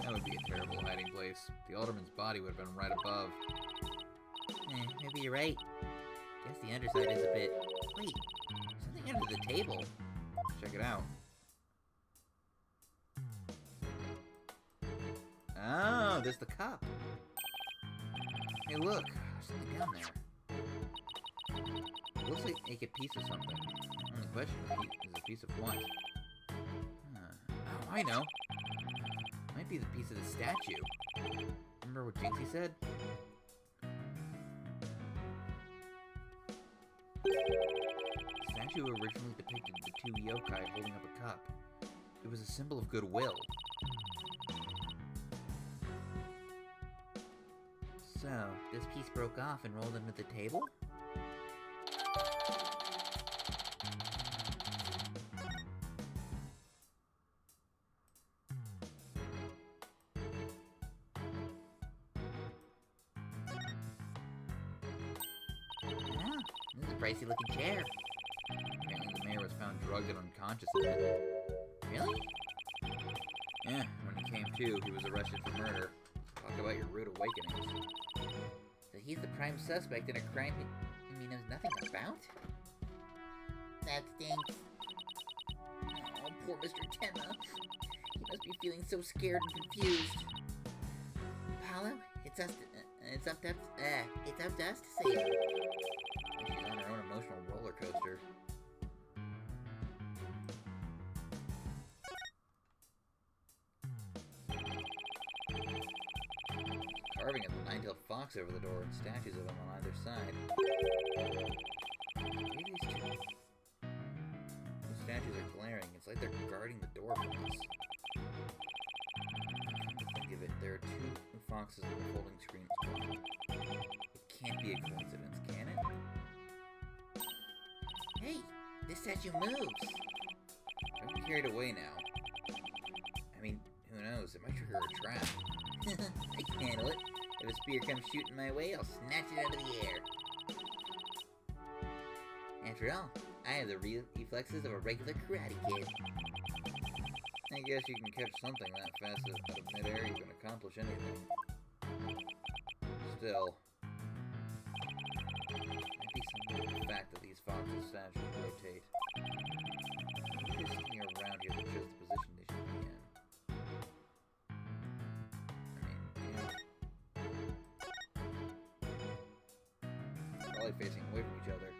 That would be a terrible hiding place. The Alderman's body would have been right above. Maybe you're right. Guess the underside is a bit... Wait, there's something under the table. Check it out. Oh, there's the cup. Hey, look, there's something down there. It looks like a piece of something. Only question is a piece of what? Oh, I know. Might be the piece of the statue. Remember what Jinxie said? The statue originally depicted the two yokai holding up a cup. It was a symbol of goodwill. So, this piece broke off and rolled under the table? This is a pricey looking chair. Apparently the mayor was found drugged and unconscious in it. Really? Yeah, when he came to, he was arrested for murder. Talk about your rude awakenings. So he's the prime suspect in a crime he knows nothing about? That stinks. Oh, poor Mr. Tenma. He must be feeling so scared and confused. Apollo, it's up to us to save him. She's on her own emotional roller coaster. Carving of the nine-tailed fox over the door and statues of him on either side. What are these two? The statues are glaring. It's like they're guarding the door from us. Think of it, there are two foxes on the folding screen as well. It can't be a coincidence, can it? Hey, this statue moves. Don't be carried away now. I mean, who knows? It might trigger a trap. I can handle it. If a spear comes shooting my way, I'll snatch it out of the air. After all, I have the reflexes of a regular karate kid. I guess you can catch something that fast out of midair, you can accomplish anything. Still, might be something to the fact that these foxes' statues rotate. There's something around here that shows the position they should be in. I mean, yeah. Probably facing away from each other.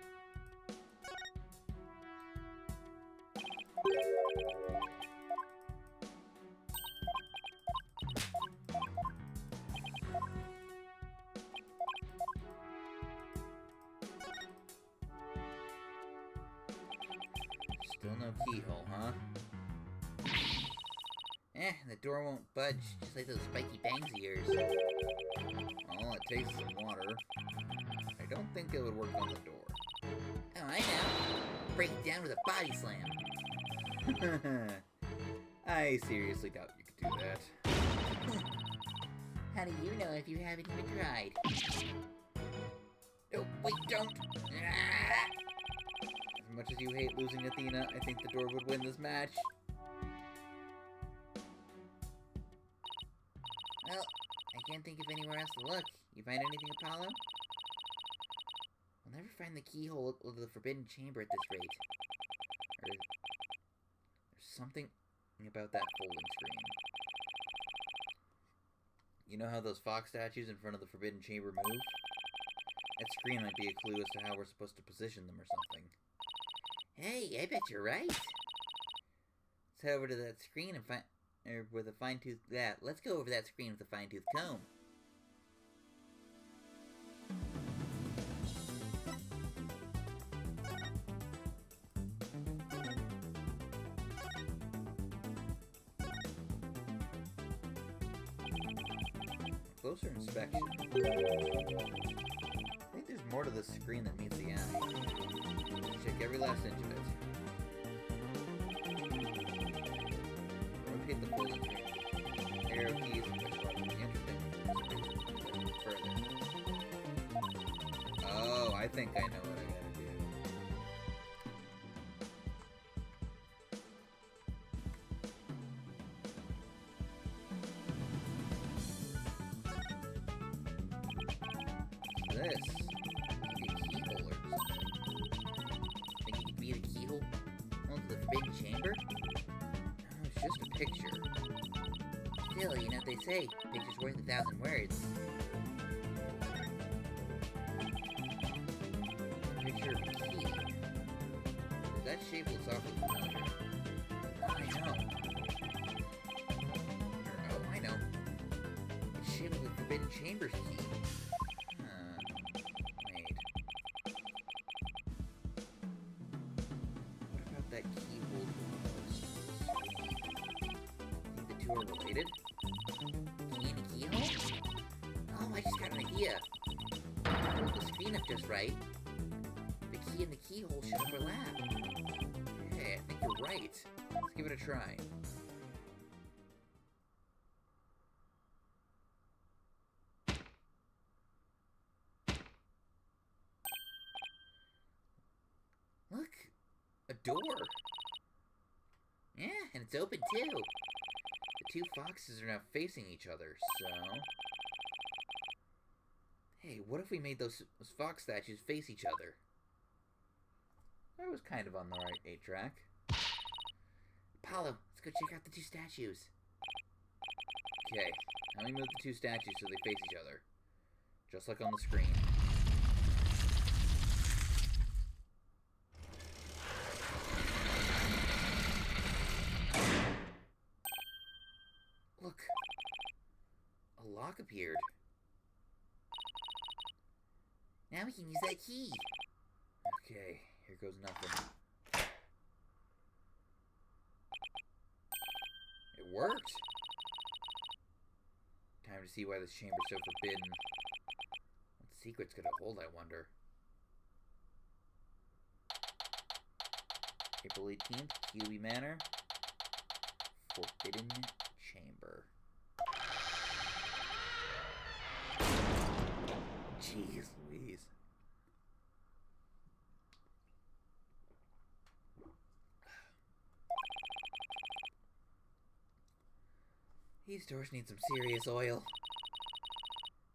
Still no keyhole, huh? The door won't budge, just like those spiky bangs of yours. All it takes is some water. I don't think it would work on the door. Oh, I know. Break it down with a body slam. I seriously doubt you could do that. How do you know if you haven't even tried? No, wait, don't! As much as you hate losing Athena, I think the door would win this match. Well, I can't think of anywhere else to look. You find anything, Apollo? We'll never find the keyhole of the forbidden chamber at this rate. There's something about that folding screen. You know how those fox statues in front of the forbidden chamber move? That screen might be a clue as to how we're supposed to position them or something. Hey, I bet you're right. Let's head over to that screen and find... with a fine-tooth... Let's go over that screen with a fine-tooth comb. Closer inspection. I think there's more to this screen than meets the eye. Let's check every last inch of it. Rotate the folding screen. Arrow keys and push buttons. Interesting. Further. Oh, I think I know what I gotta do. This could be a keyhole or something. Think you could be the keyhole onto the forbidden chamber? No, it's just a picture. Still, you know what they say, a picture's worth 1,000 words. Picture of a key. That shape looks awfully familiar. I know. Oh, I know. It's shaped like the forbidden chamber's key. Wait. What about that keyhole? Think the two are related? Key and a keyhole? Oh, I just got an idea. Hold the screen up just right. The key and the keyhole should overlap. Hey, I think you're right. Let's give it a try. Look, a door. Yeah, and it's open too. The two foxes are now facing each other, so... Hey, what if we made those fox statues face each other? I was kind of on the right 8-track. Apollo, let's go check out the two statues. Okay, now we move the two statues so they face each other. Just like on the screen. Look, a lock appeared. Now we can use that key. Okay, here goes nothing. It worked! Time to see why this chamber's so forbidden. What secrets could it hold, I wonder? April 18th, QB Manor. Forbidden Chamber. Jeez Louise. These doors need some serious oil.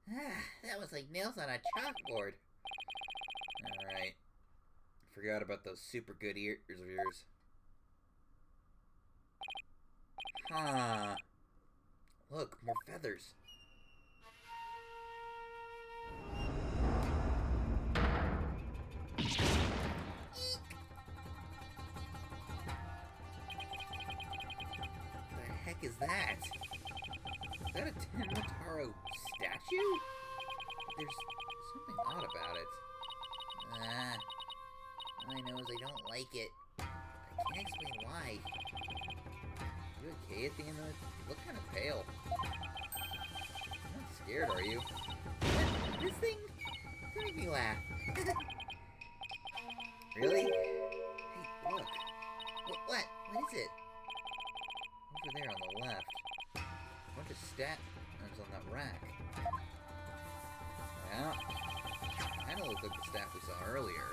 Ah, that was like nails on a chalkboard. Alright. Forgot about those super good ears of yours. Huh. Look, more feathers. The heck is that? Is that a Tenmataro statue? There's something odd about it. All I know is I don't like it. I can't explain why. You okay at the end of it? You look kind of pale. You're not scared, are you? This thing? Don't make me laugh. Really? Hey, look. What? What is it? Over there on the left. A bunch of stats on that rack. Yeah. Kinda looked like the staff we saw earlier.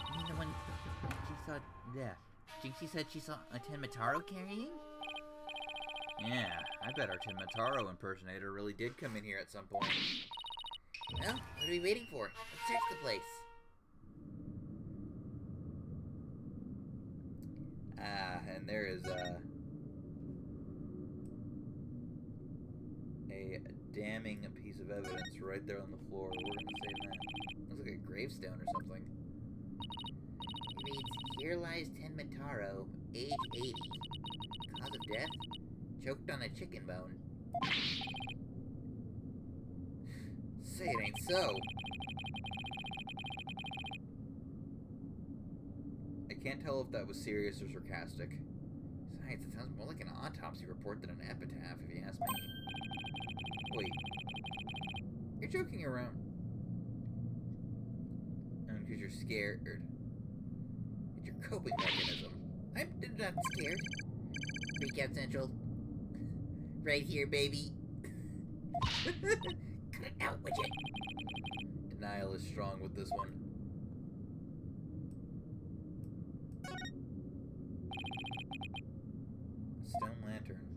You mean the one she saw? Yeah. Jinxie said she saw a Tenmataro carrying? Yeah, I bet our Tenmataro impersonator really did come in here at some point. Well, what are we waiting for? Let's search the place. And there is a damning piece of evidence right there on the floor. We're gonna save that. Looks like a gravestone or something. It reads, "Here lies Tenmataro, age 80. Cause of death? Choked on a chicken bone." Say it ain't so. I can't tell if that was serious or sarcastic. Besides, it sounds more like an autopsy report than an epitaph, if you ask me. Wait. You're joking around. Because you're scared. It's your coping mechanism. I'm not scared. Freak out Central. Right here, baby. Cut it out, would you? Denial is strong with this one. Stone lantern.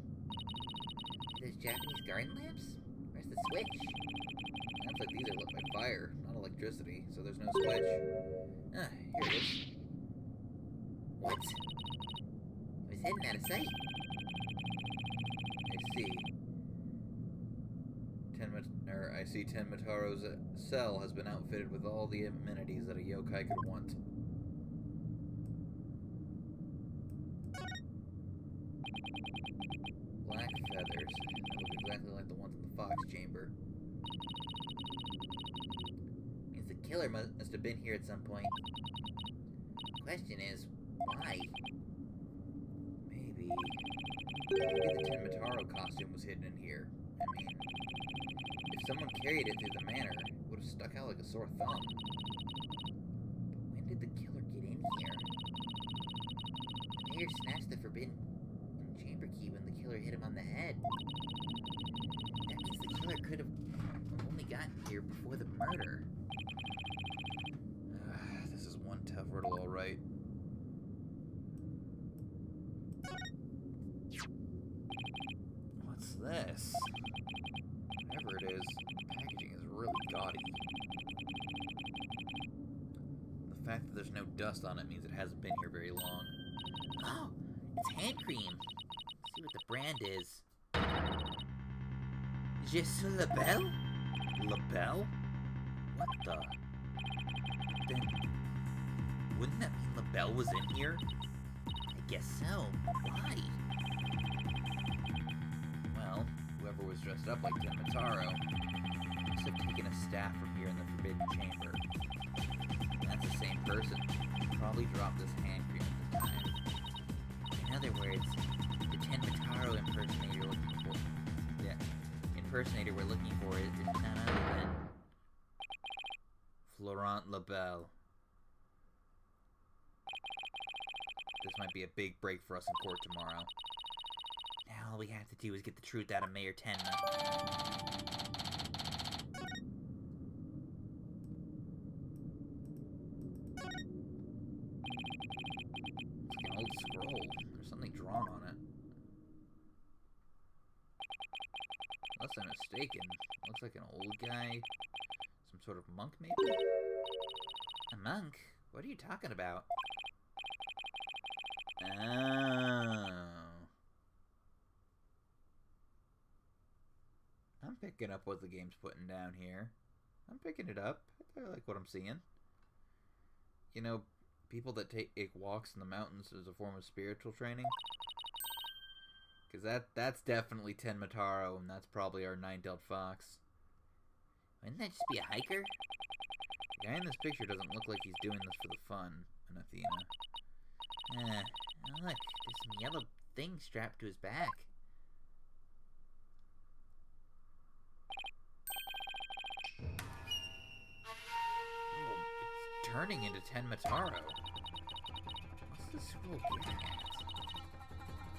Those Japanese garden lamps? Where's the switch? Sounds like these are lit by fire, not electricity, so there's no switch. Ah, here it is. What? I was heading out of sight. I see Tenmataro's cell has been outfitted with all the amenities that a yokai could want. Black feathers. That look exactly like the ones in the fox chamber. Means the killer must have been here at some point. Question is, why? Maybe the Tenmataro costume was hidden in here. I mean, if someone carried it through the manor, it would have stuck out like a sore thumb. But when did the killer get in here? The mayor snatched the forbidden chamber key when the killer hit him on the head. That means the killer could have only gotten here before the murder. This is one tough riddle, all right. What's this? Whatever it is, the packaging is really gaudy. The fact that there's no dust on it means it hasn't been here very long. Oh, it's hand cream. Let's see what the brand is. Je suis la belle? LaBelle? What the? Then, wouldn't that mean LaBelle was in here? I guess so. Why? Well, whoever was dressed up like Tenmataro must have taken a staff from here in the Forbidden Chamber. That's the same person who probably dropped this hand cream at the time. In other words, the Tenmataro impersonator we're looking for is none other than Florent LaBelle. This might be a big break for us in court tomorrow. Now all we have to do is get the truth out of Mayor Tenma. It's like an old scroll. There's something drawn on it. Unless I'm mistaken, looks like an old guy. Some sort of monk, maybe? A monk? What are you talking about? Oh. I'm picking up what the game's putting down here. I'm picking it up. I like what I'm seeing. You know, people that take walks in the mountains as a form of spiritual training. Because that's definitely Tenmataro, and that's probably our nine-tailed fox. Wouldn't that just be a hiker? The guy in this picture doesn't look like he's doing this for the fun, Anathena. Oh look, there's some yellow thing strapped to his back. Oh, it's turning into Tenmataro. What's this scroll getting at?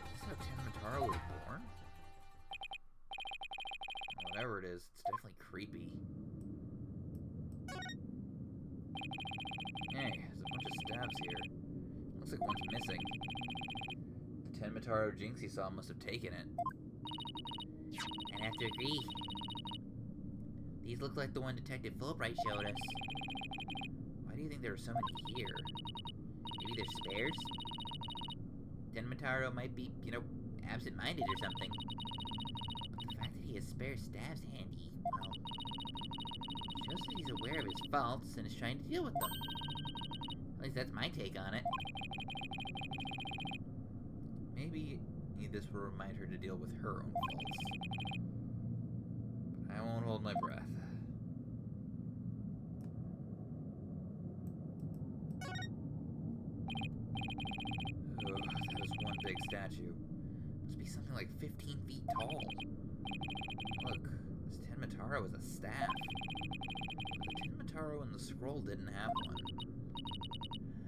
Is this how Tenmataro was born? Whatever it is, it's definitely creepy. Hey, there's a bunch of stabs here. Looks like one's missing. The Tenmataro Jinx he saw must have taken it. I'd have to agree. These look like the one Detective Fulbright showed us. Why do you think there are so many here? Maybe they're spares? Tenmataro might be, absent-minded or something. But the fact that he has spare stabs handy, well, shows that he's aware of his faults and is trying to deal with them. At least that's my take on it. Maybe this will remind her to deal with her own faults. But I won't hold my breath. Ugh, that is one big statue. Must be something like 15 feet tall. Look, this Tenmataro is a staff. But the Tenmataro in the scroll didn't have one.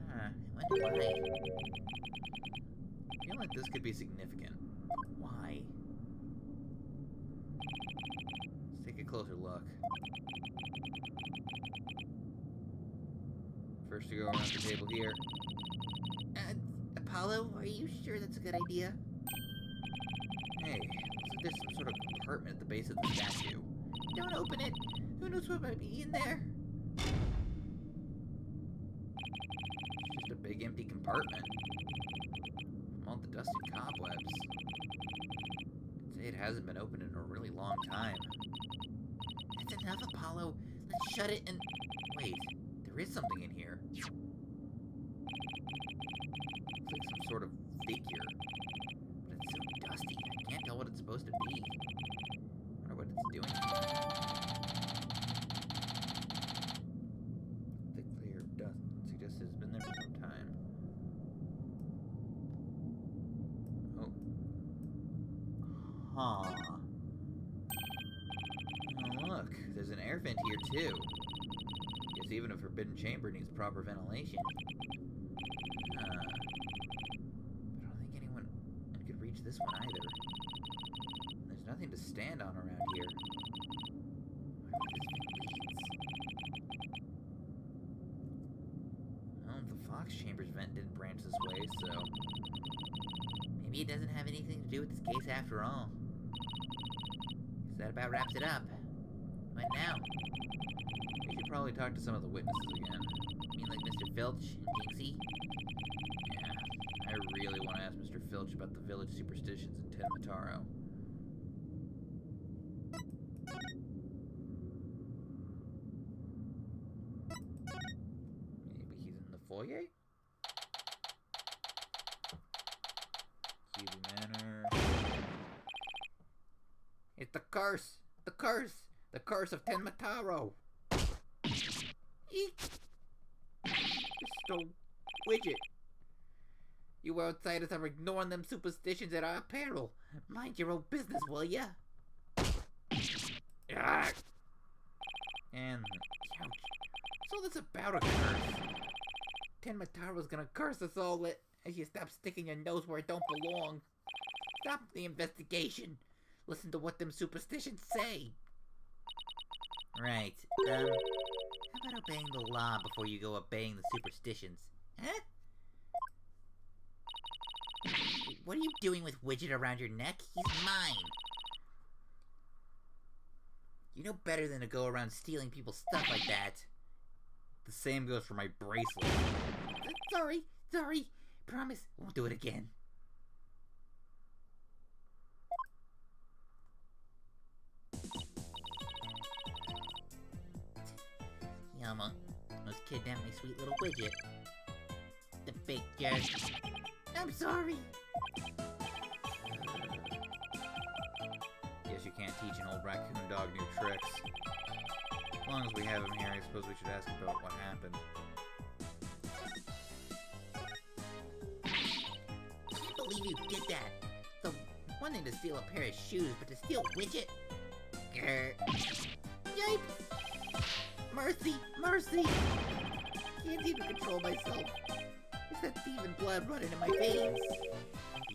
I wonder why. I feel like this could be significant. But why? Let's take a closer look. First to go around the table here. Apollo, are you sure that's a good idea? Hey, looks like there's some sort of compartment at the base of the statue. Don't open it! Who knows what might be in there? It's just a big empty compartment. From all the dust and cobwebs. I'd say it hasn't been opened in a really long time. That's enough, Apollo. Let's shut it and... Wait, there is something in here. Looks like some sort of figure. But it's so dusty, I can't tell what it's supposed to be. I wonder what it's doing here. Thick layer of dust suggests it's been there for some time. Oh. Huh. Oh, look, there's an air vent here too. Guess even a forbidden chamber needs proper ventilation. But I don't think anyone could reach this one either. There's nothing to stand on around here. I wonder where this vent leads. Well, the Fox Chamber's vent didn't branch this way, so... Maybe it doesn't have anything to do with this case after all. Guess that about wraps it up. What now? We should probably talk to some of the witnesses again. You mean like Mr. Filch and Jinxie? Yeah, I really want to ask Mr. Filch about the village superstitions in Tenmataro. Maybe he's in the foyer? Kiwi Manor. It's the curse! The curse! The curse of Tenmataro! Eek! Mr. Widget! You outsiders are ignoring them superstitions at our peril. Mind your own business, will ya? Ah! And Ouch. So this about a curse. Tenmataro's gonna curse us all as you stop sticking your nose where it don't belong. Stop the investigation. Listen to what them superstitions say. Right. How about obeying the law before you go obeying the superstitions? Huh? What are you doing with Widget around your neck? He's mine. know better than to go around stealing people's stuff like that. The same goes for my bracelet. Sorry. Promise, won't do it again. He almost kidnapped my sweet little widget. The fake jerk. I'm sorry. Guess you can't teach an old raccoon dog new tricks. As long as we have him here, I suppose we should ask about what happened. I can't believe you did that. The one thing to steal a pair of shoes, but to steal a widget? Grr. Yipes! Mercy! Can't even control myself. It's that thieving blood running in my veins.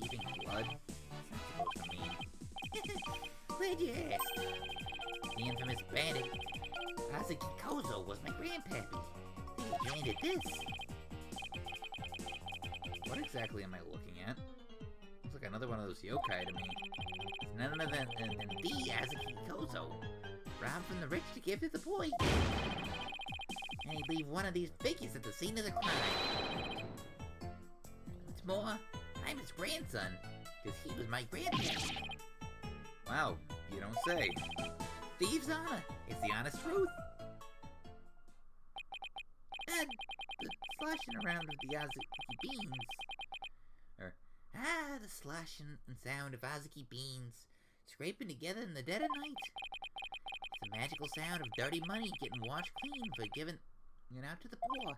Thieving blood? What's that supposed to mean? Glad you asked. The infamous bandit, Hazuki Kozo, was my grandpappy. He handed this. What exactly am I looking at? Looks like another one of those yokai to me. It's none other than the Hazuki Kozo, robbed from the rich to give to the poor. And he'd leave one of these figures at the scene of the crime. What's more, I'm his grandson, because he was my grandpappy. Wow, you don't say. Thieves' honor. It's the honest truth. And the sloshing around of the Azuki beans. The sloshing and sound of Azuki beans scraping together in the dead of night. It's the magical sound of dirty money getting washed clean for giving it out to the poor.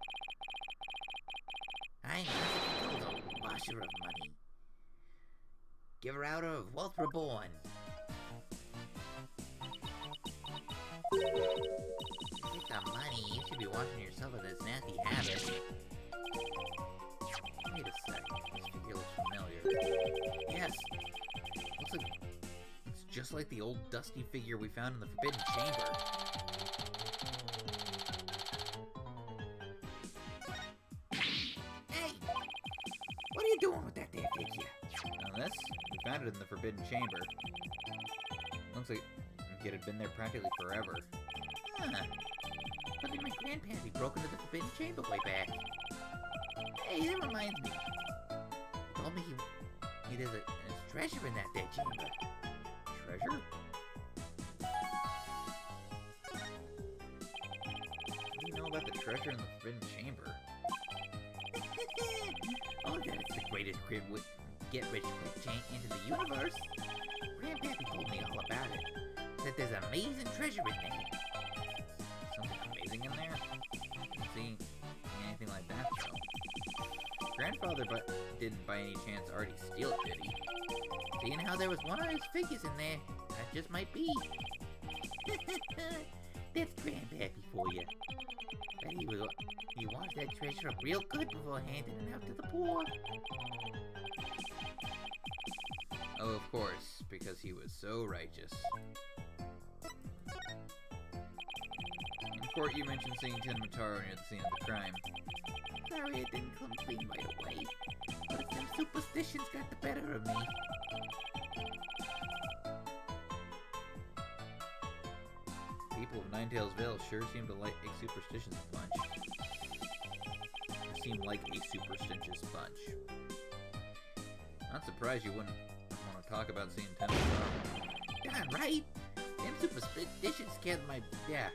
I'm Azuki Kozo, washer of money. Giver out of wealth reborn. Take the money, you should be washing yourself of this nasty habit. Wait a sec, this figure looks familiar. Yes! Looks like it's just like the old dusty figure we found in the Forbidden Chamber. Hey! What are you doing with that there figure? Now this, we found it in the Forbidden Chamber. Looks like it had been there practically forever. Huh. But then my grandpappy broke into the Forbidden Chamber way back. Hey, that reminds me. He told me there's a treasure in that there chamber. Treasure? What do you know about the treasure in the Forbidden Chamber? Oh, that it's the greatest get-rich-quick chain into the universe. Grandpappy told me all about it. That there's amazing treasure in there. Something amazing in there? I didn't see anything like that, though. Grandfather didn't by any chance already steal it, did he? Seeing how there was one of his figures in there, that just might be. That's Grandpappy for you. But he wants that treasure up real good before handing it out to the poor. Oh, of course, because he was so righteous. In court, you mentioned seeing Tenmataro near the scene of the crime. Sorry it didn't come clean right away, but if them superstitions got the better of me. People of Ninetales Vale sure seem to like a superstitious bunch. Seem like a superstitious bunch. Not surprised you wouldn't want to talk about seeing Tenmataro. Darn right! Them superstitions scared my... Yeah.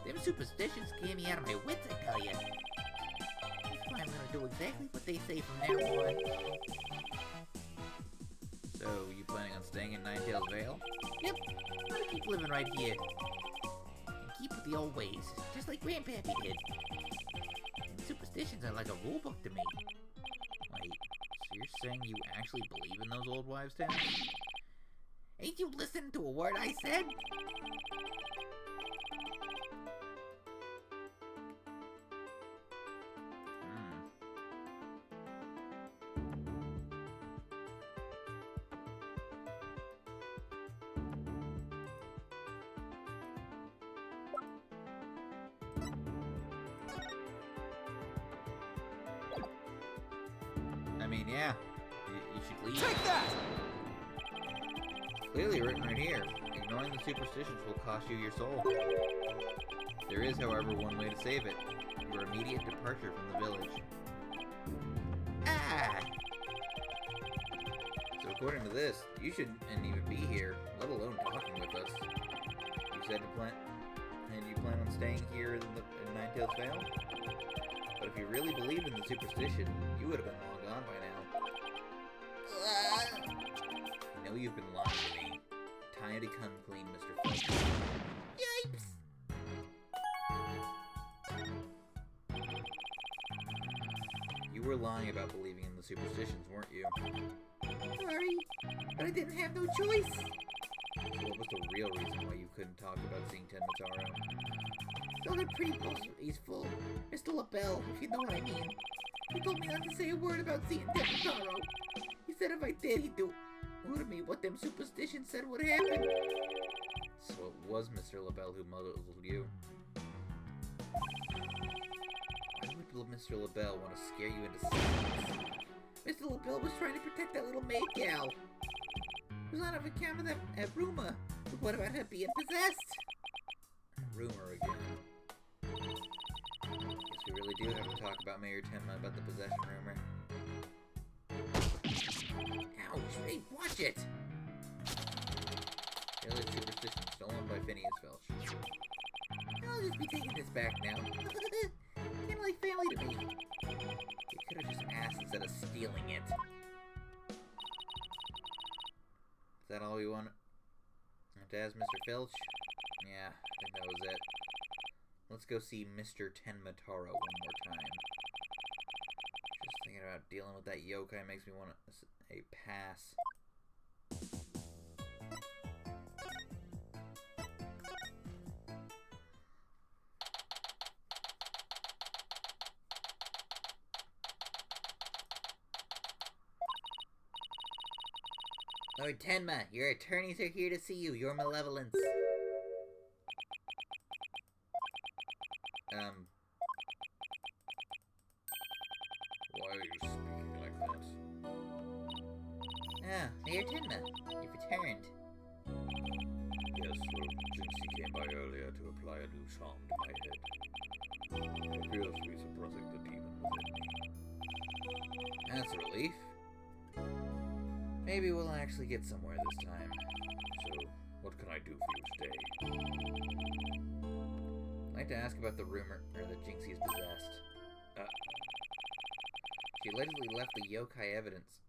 Them superstitions scared me out of my wits, I tell ya. That's why I'm gonna do exactly what they say from now on. So, you planning on staying in Ninetales Vale? Yep, I'm gonna keep living right here. And keep with the old ways, just like Grandpappy did. And superstitions are like a rule book to me. Wait, so you're saying you actually believe in those old wives' tales? Ain't you listening to a word I said? I mean, yeah, you should leave. Take that! clearly written right here. Ignoring the superstitions will cost you your soul. There is, however, one way to save it. Your immediate departure from the village. Ah! So according to this, you shouldn't even be here, let alone talking with us. You said to plan, and you plan on staying here in Ninetales Vale? But if you really believed in the superstition, you would have been long gone by now. I know you've been lying to me. Time to come clean, Mr. Fudge. Yipes! You were lying about believing in the superstitions, weren't you? Sorry, but I didn't have no choice. So what was the real reason why you couldn't talk about seeing Tenmataro? Those are pretty he's full. Mr. LaBelle, if you know what I mean. He told me not to say a word about seeing Temmataro. He said if I did, he'd do to me what them superstitions said would happen. So it was Mr. LaBelle who muddled you. Why would Mr. LaBelle want to scare you into silence? Mr. LaBelle was trying to protect that little maid gal. It was on account of that rumor. But what about her being possessed? Rumor again. Guess we really do have to talk about Mayor Tenma about the possession rumor. Ouch, hey, watch it! Village superstition stolen by Phineas Filch. I'll just be taking this back now. Kinda like family to me. You could have just asked instead of stealing it. Is that all we want to ask Mr. Filch? Yeah, I think that was it. Let's go see Mr. Tenmataro one more time. Just thinking about dealing with that yokai makes me want a pass. Lord Tenma, your attorneys are here to see you. Your malevolence. Why are you speaking like that? Ah, Mayor Tenma, you've returned. Yes, well, Jinxie came by earlier to apply a new charm to my head. It appears to be suppressing the demon within me. That's a relief. Maybe we'll actually get somewhere this time. So, what can I do for you today? I'd like to ask about the rumor that Jinxie is possessed. She allegedly left the yokai evidence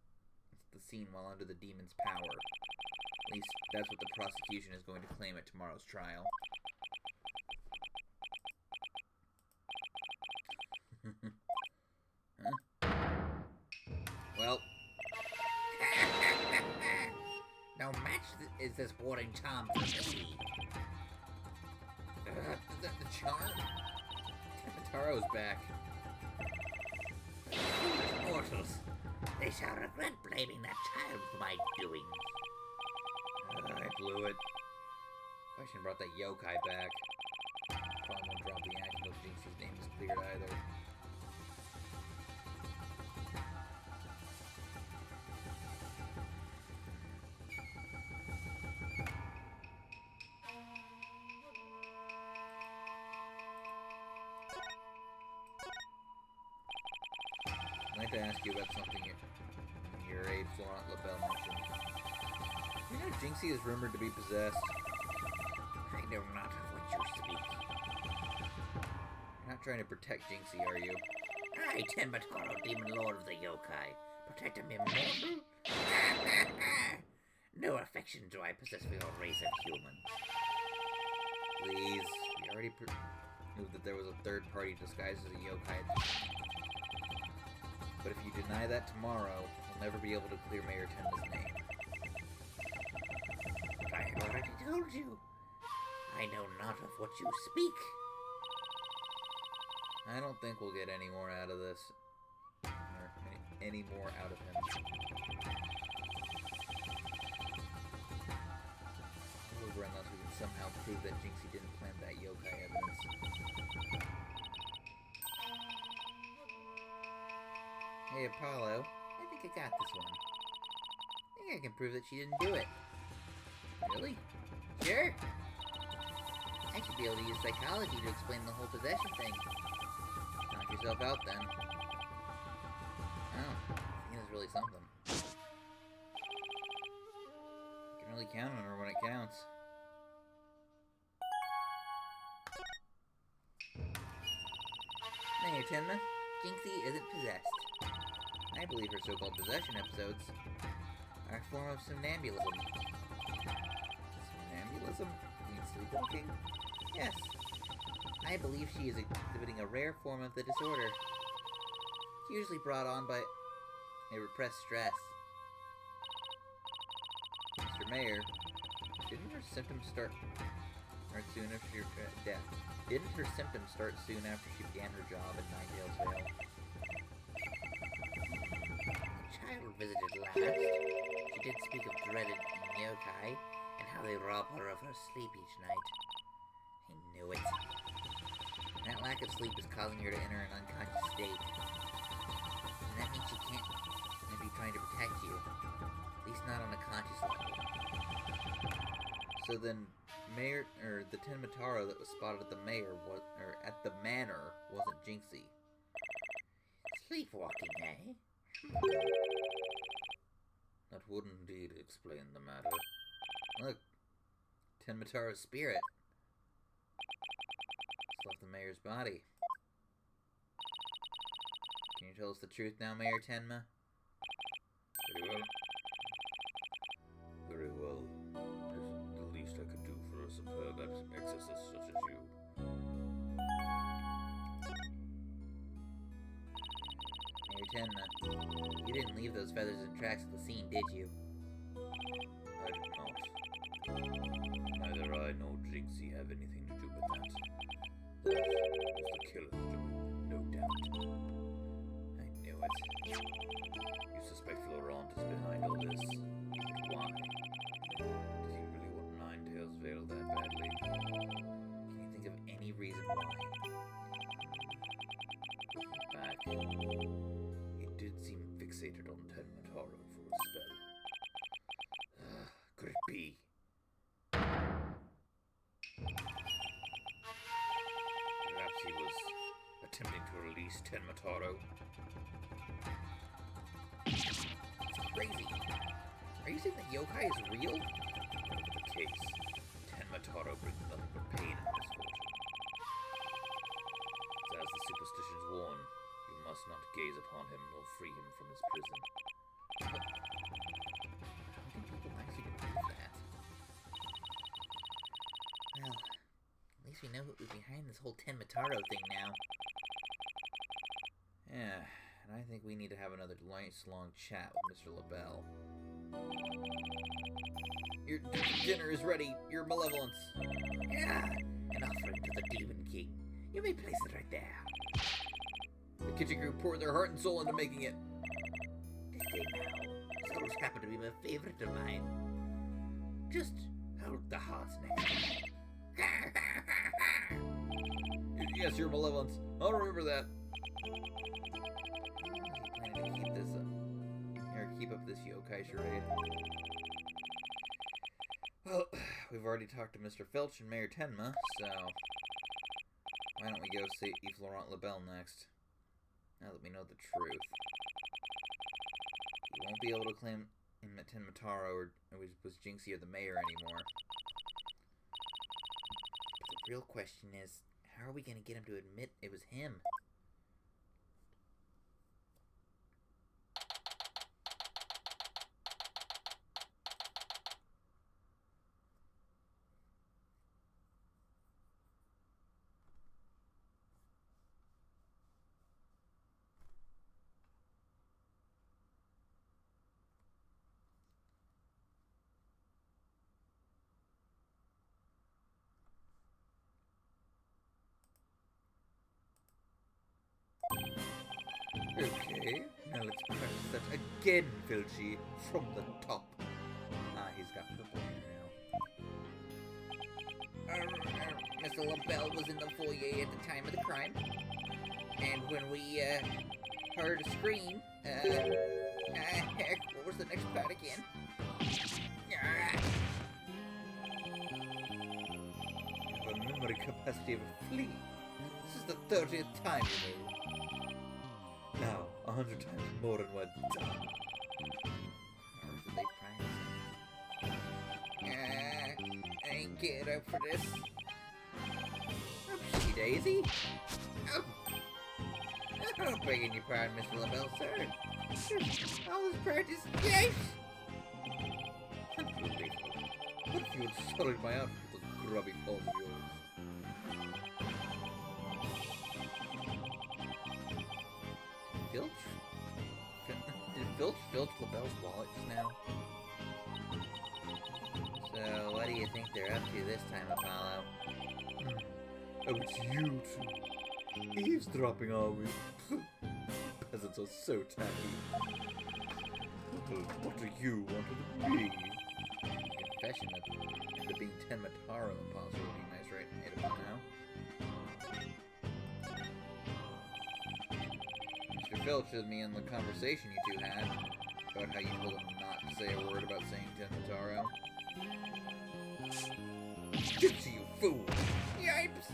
at the scene while under the demon's power. At least, that's what the prosecution is going to claim at tomorrow's trial. Huh? Well, No match is this warding charm for me. is that the charm? Temataro's back. Foolish mortals. They shall regret blaming that child for my doings. I blew it. Question brought that yokai back. Probably won't drop the act until Jinxie's name is cleared either. I'd like to ask you about something your aide Florent LaBelle mentioned. You know Jinxie is rumored to be possessed. I know not of what you speak. You're not trying to protect Jinxie, are you? I, Tenmataro, demon lord of the yokai, protect a mere mortal? No affection do I possess for your race of humans. Please. We already proved that there was a third party disguised as a yokai. But if you deny that tomorrow, we'll never be able to clear Mayor Tenma's name. I have already told you. I know not of what you speak. I don't think we'll get any more out of this. Or any more out of him. Over unless we can somehow prove that Jinxie didn't plant that yokai evidence. Hey, Apollo. I think I got this one. I think I can prove that she didn't do it. Really? Sure. I should be able to use psychology to explain the whole possession thing. Knock yourself out then. Oh, Athena's really something. You can really count on her when it counts. Mayor Tenma, Jinxie isn't possessed. I believe her so-called possession episodes are a form of somnambulism. Somnambulism? You mean sleepwalking? Yes. I believe she is exhibiting a rare form of the disorder. It's usually brought on by a repressed stress. Mr. Mayor, didn't her symptoms start soon after your death? Didn't her symptoms start soon after she began her job at Ninetales Vale? The child visited last. She did speak of dreaded yokai and how they rob her of her sleep each night. I knew it. That lack of sleep is causing her to enter an unconscious state. And that means she can't be trying to protect you. At least not on a conscious level. So then, the Tenmataro that was spotted at the manor wasn't Jinxie. Sleepwalking, eh? That would indeed explain the matter. Look, Tenmataro's spirit just left the mayor's body. Can you tell us the truth now, Mayor Tenma? Very well. Very well. It's the least I could do for a superb exorcist such as you. Mayor Tenma, you didn't leave those feathers and tracks at the scene, did you? I did not. Neither I nor Jinxie have anything to do with that. That was the killer's doing, no doubt. I knew it. You suspect Florent is behind all this? But why? Does he really want Ninetales Vale that badly? Can you think of any reason why? Looking back, he did seem fixated on Tenmataro for a spell. Could it be? Perhaps he was attempting to release Tenmataro. It's crazy. Are you saying that yokai is real? Whatever the case, Tenmataro brings nothing but pain and misfortune. As the superstitions warn, you must not gaze upon him nor free him from his prison. How can people actually believe that? Well, at least we know who's behind this whole Tenmataro thing now. Yeah, and I think we need to have another nice long chat with Mr. LaBelle. Your dinner is ready, Your Malevolence. Yeah, an offering to the Demon King. You may place it right there. The kitchen crew poured their heart and soul into making it. Did they now? Those happen to be my favorite of mine. Just hold the hearts next time. Yes, Your Malevolence. I'll remember that. Planning to keep up this yokai charade. Well, we've already talked to Mr. Filch and Mayor Tenma, so why don't we go see Florent LaBelle next? Now that we know the truth. We won't be able to claim him at Tenmataro or was Jinxie or the mayor anymore. But the real question is, how are we going to get him to admit it was him? Okay, now let's press that again, Filchy, from the top. Ah, he's got purple hair now. Mr. LaBelle was in the foyer at the time of the crime. And when we, heard a scream, what was the next part again? memory capacity of a flea. This is the 30th time, you know. Now, 100 times more and we're done. Or did they try and I ain't getting up for this. Oopsie daisy. Oh. I'm begging your pardon, Mr. LaBelle, sir. All this practice, yes! Unbelievable. What if you had sullied my outfit with those grubby paws of yours? Filch? Did Filch filch LaBelle's wallet just now? So, what do you think they're up to this time, Apollo? Oh, it's you two. Eavesdropping, are we? Peasants are so tacky. Well, what do you want to be? Confession that the being Ten Mataro imposter would be nice right about now. Mr. Filch showed me in the conversation you two had about how you told him not to say a word about saying Ten Mataro. Gypsy, you fool! Yipes!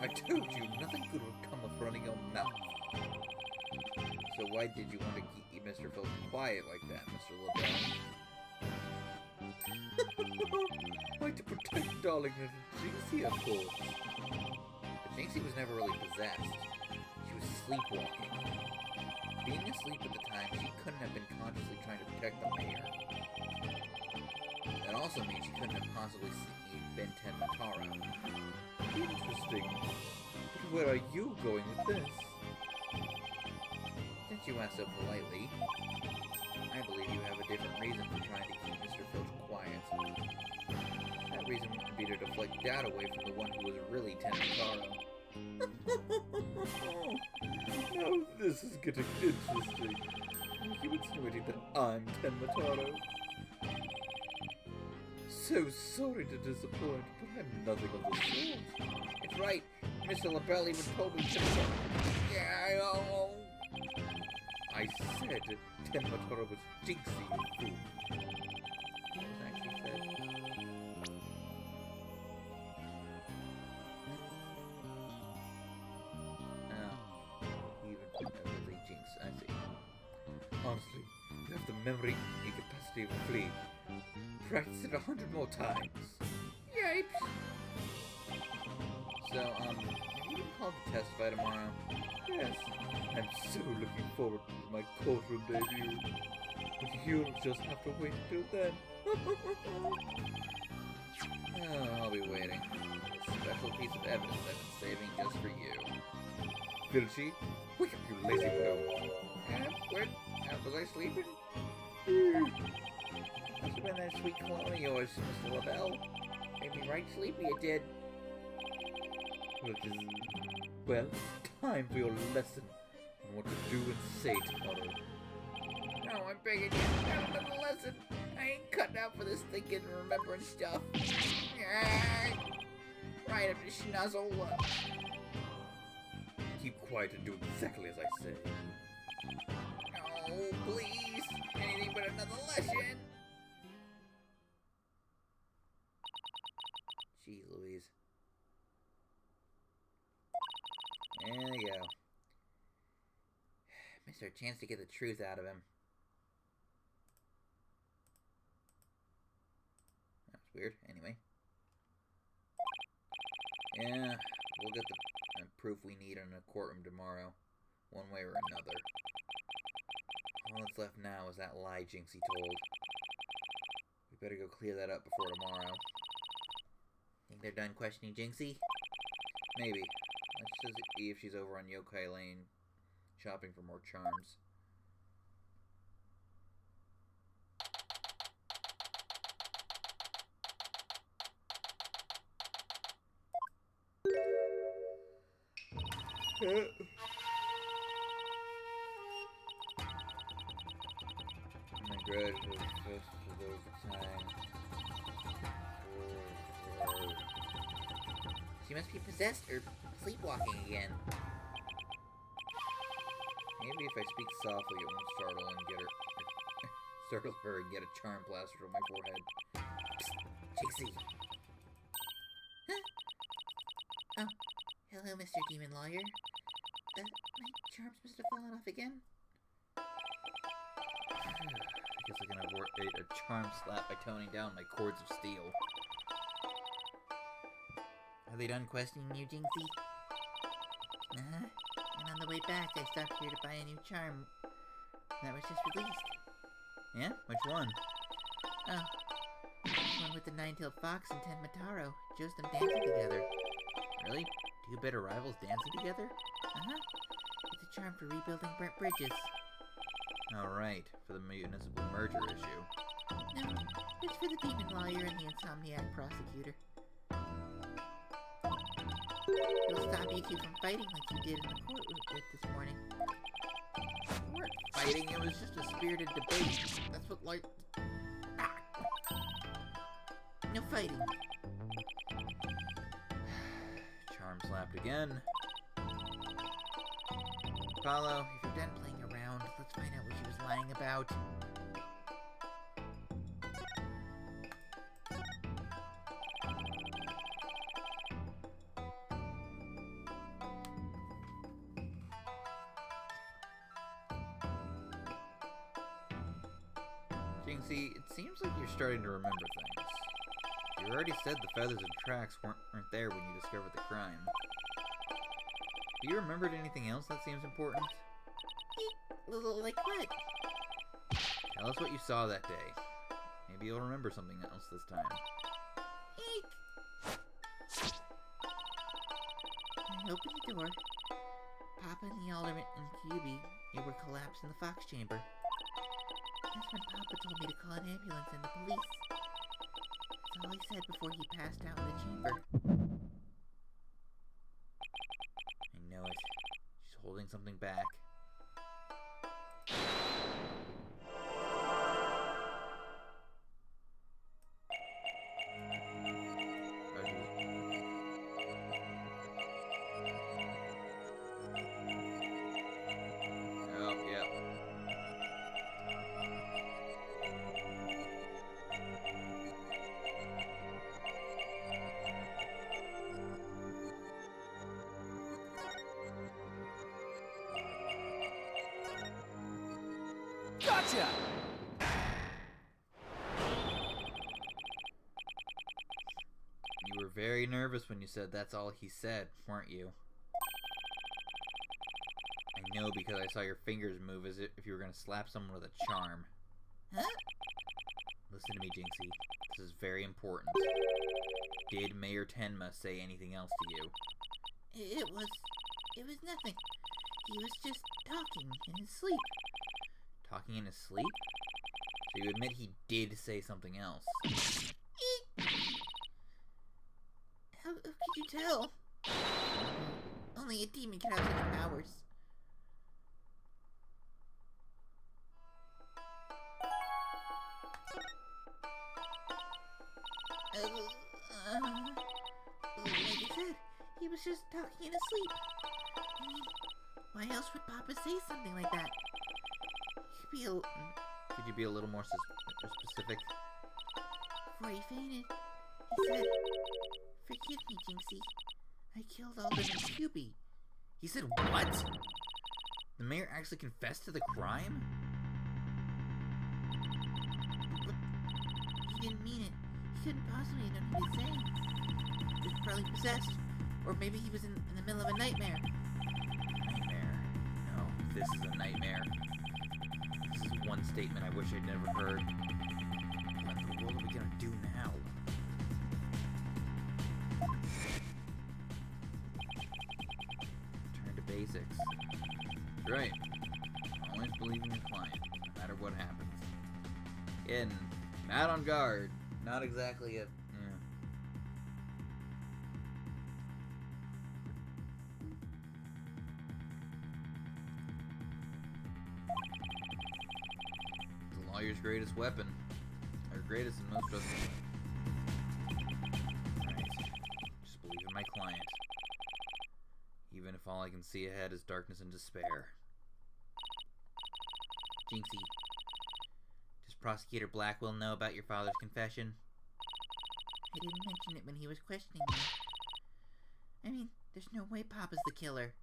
I told you nothing good would come of running your mouth. So why did you want to keep Mr. Filch quiet like that, Mr. LaBelle? Why, to protect darling little Jinxie, of course. But Jinxie was never really possessed. She was sleepwalking. Being asleep at the time, she couldn't have been consciously trying to protect the mayor. That also means she couldn't have possibly been Ten Mataro. Interesting. But where are you going with this? Since you asked so politely, I believe you have a different reason for trying to keep Mr. Filch quiet. That reason would be to deflect doubt away from the one who was really Ten Mataro. Now this is getting interesting. You insinuating that I'm Ten Mataro? So sorry to disappoint, but I'm nothing of the sort. It's right. Mr. LaBelle even told me to. Yeah, I know. I said Ten Mataro was Jinxie, you fool. What was actually said? Oh. Even really Jinx, I see. Honestly, you have the memory incapacity of a flea. Practice it 100 more times. Yipes! So, have you been called to testify tomorrow? Yes, I'm so looking forward to my courtroom debut. But you'll just have to wait till then. Oh, I'll be waiting. A special piece of evidence I've been saving just for you. Filchy, wake up, you lazy bone. What? Was I sleeping? Must have been that sweet cologne of yours, Mr. LaBelle. Made me right sleepy, it did. Well, it's time for your lesson on what to do and say tomorrow. No, I'm begging you, not another lesson. I ain't cut out for this thinking and remembering stuff. Right up the schnuzzle. Keep quiet and do exactly as I say. No, please. Anything but another lesson. Jeez Louise. There you go. Missed our chance to get the truth out of him. That was weird. Anyway. Yeah, we'll get the proof we need in a courtroom tomorrow. One way or another. All that's left now is that lie Jinxie told. We better go clear that up before tomorrow. Think they're done questioning Jinxie? Maybe. Let's just see if she's over on Yokai Lane shopping for more charms. My grudge was just for those times. She must be possessed or sleepwalking again. Maybe if I speak softly, it won't startle and get her. Startle her and get a charm plastered on my forehead. Psst, Jinxie. Huh? Oh, hello, Mr. Demon Lawyer. My charms must have fallen off again. I guess I can avoid a charm slap by toning down my cords of steel. Are they done questioning you, Jinxie? Uh-huh. And on the way back, I stopped here to buy a new charm that was just released. Yeah? Which one? Oh, one with the nine-tailed fox and 10 Mataro. Shows them dancing together. Really? Two bitter rivals dancing together? Uh-huh. It's a charm for rebuilding burnt bridges. Alright, for the municipal merger issue. No, it's for the demon lawyer and the insomniac prosecutor. It'll stop you two from fighting like you did in the court this morning. We weren't fighting, it was just a spirited debate. That's what, like... No fighting. Charm slapped again. Apollo, if you're done playing around, let's find out what she was lying about. Jinxie, it seems like you're starting to remember things. You already said the feathers and tracks weren't there when you discovered the crime. Do you remembered anything else that seems important? Like what? Tell us what you saw that day. Maybe you'll remember something else this time. Eek! I opened the door. Papa and the alderman and QB, they were collapsed in the fox chamber. That's when Papa told me to call an ambulance and the police. That's all he said before he passed out in the chamber. I know it. She's holding something back. Oh, yeah. Gotcha! You were very nervous when you said that's all he said, weren't you? I know because I saw your fingers move as if you were going to slap someone with a charm. Huh? Listen to me, Jinxie. This is very important. Did Mayor Tenma say anything else to you? It was nothing. He was just talking in his sleep. Talking in his sleep? So you admit he did say something else. How could you tell? Only a demon can have such powers. Like I said, he was just talking in his sleep. I mean, why else would Papa say something like that? He could be Could you be a little more specific? Before he fainted, he said, "Forgive me, Jinxie. I killed Alden and QB." He said what? The mayor actually confessed to the crime? But he didn't mean it. He couldn't possibly have known what he was saying. He was probably possessed. Or maybe he was in the middle of a nightmare. Nightmare. No, this is a nightmare. This is one statement I wish I'd never heard. What in the world are we gonna do now? Return to basics. That's right. Always believe in your client, no matter what happens. Again, not on guard. Not exactly a... Yeah. The lawyer's greatest weapon. Or greatest and most trusted. Right. Just believe in my client. Even if all I can see ahead is darkness and despair. Jinxie, does Prosecutor Blackwell know about your father's confession? I didn't mention it when he was questioning me. I mean, there's no way Papa's the killer.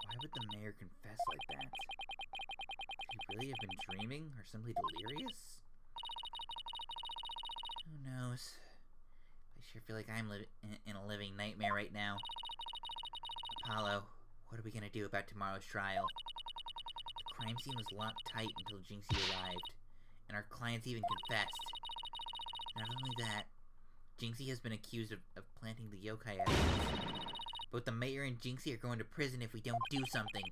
Why would the mayor confess like that? Could he really have been dreaming or simply delirious? Who knows? I sure feel like I'm in a living nightmare right now. Apollo, what are we gonna do about tomorrow's trial? The crime scene was locked tight until Jinxie arrived, and our clients even confessed. Not only that, Jinxie has been accused of planting the yokai evidence. Both the mayor and Jinxie are going to prison if we don't do something.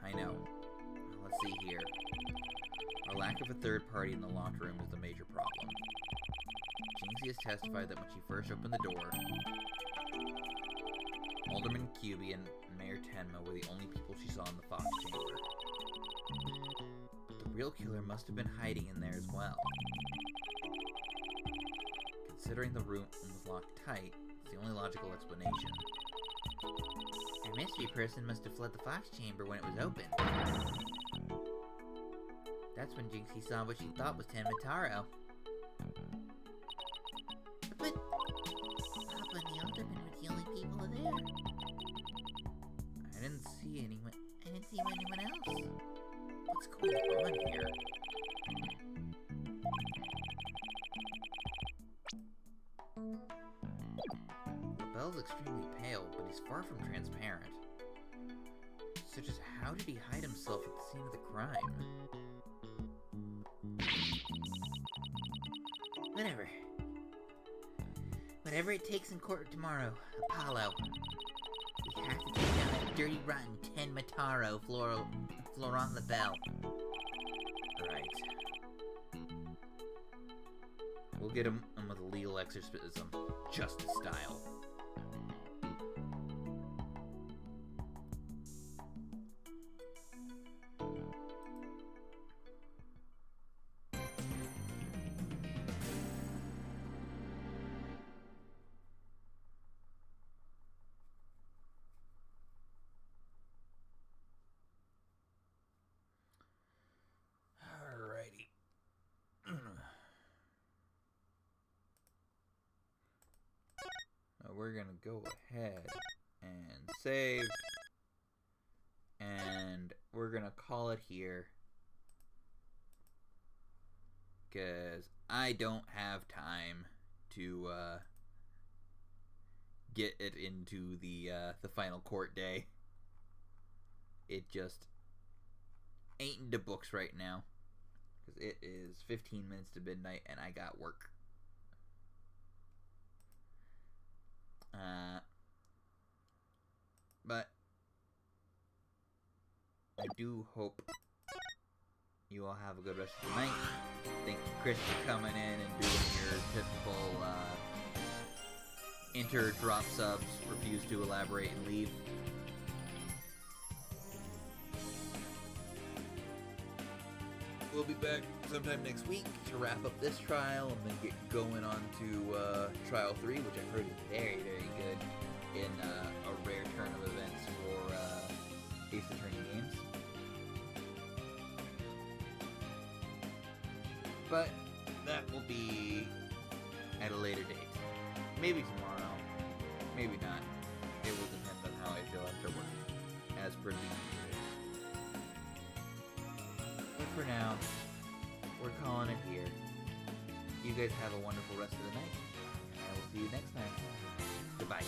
I know. Well, let's see here. Our lack of a third party in the locked room is the major problem. Jinxie has testified that when she first opened the door, Alderman Cuby and Mayor Tenma were the only people she saw in the Fox chamber. But the real killer must have been hiding in there as well. Considering the room was locked tight, it's the only logical explanation. Our mystery person must have fled the Fox chamber when it was open. That's when Jinxie saw what she thought was Tenmataro. But Papa and the Alderman were the only people there. I didn't see anyone. I didn't see anyone else. What's going on here? LaBelle's extremely pale, but he's far from transparent. So just how did he hide himself at the scene of the crime? Whatever. Whatever it takes in court tomorrow, Apollo. We have to take down that dirty, rotten Tenmataro, Florent LaBelle. Right. We'll get him with a legal exorcism, justice style. Alrighty. We're gonna go ahead and save, and we're gonna call it here because I don't have time to get it into the final court day. It just ain't in the books right now because it is 15 minutes to midnight and I got work. But I do hope you all have a good rest of the night. Thank you, Chris, for coming in and doing your typical enter, drop subs, refuse to elaborate, and leave. We'll be back sometime next week to wrap up this trial and then get going on to Trial 3, which I've heard is very, very good in a rare turn of events for Ace Attorney games. But that will be at a later date. Maybe tomorrow, maybe not. It will depend on how I feel after work, as per the usual. But for now, we're calling it here. You guys have a wonderful rest of the night. I will see you next time. Goodbye.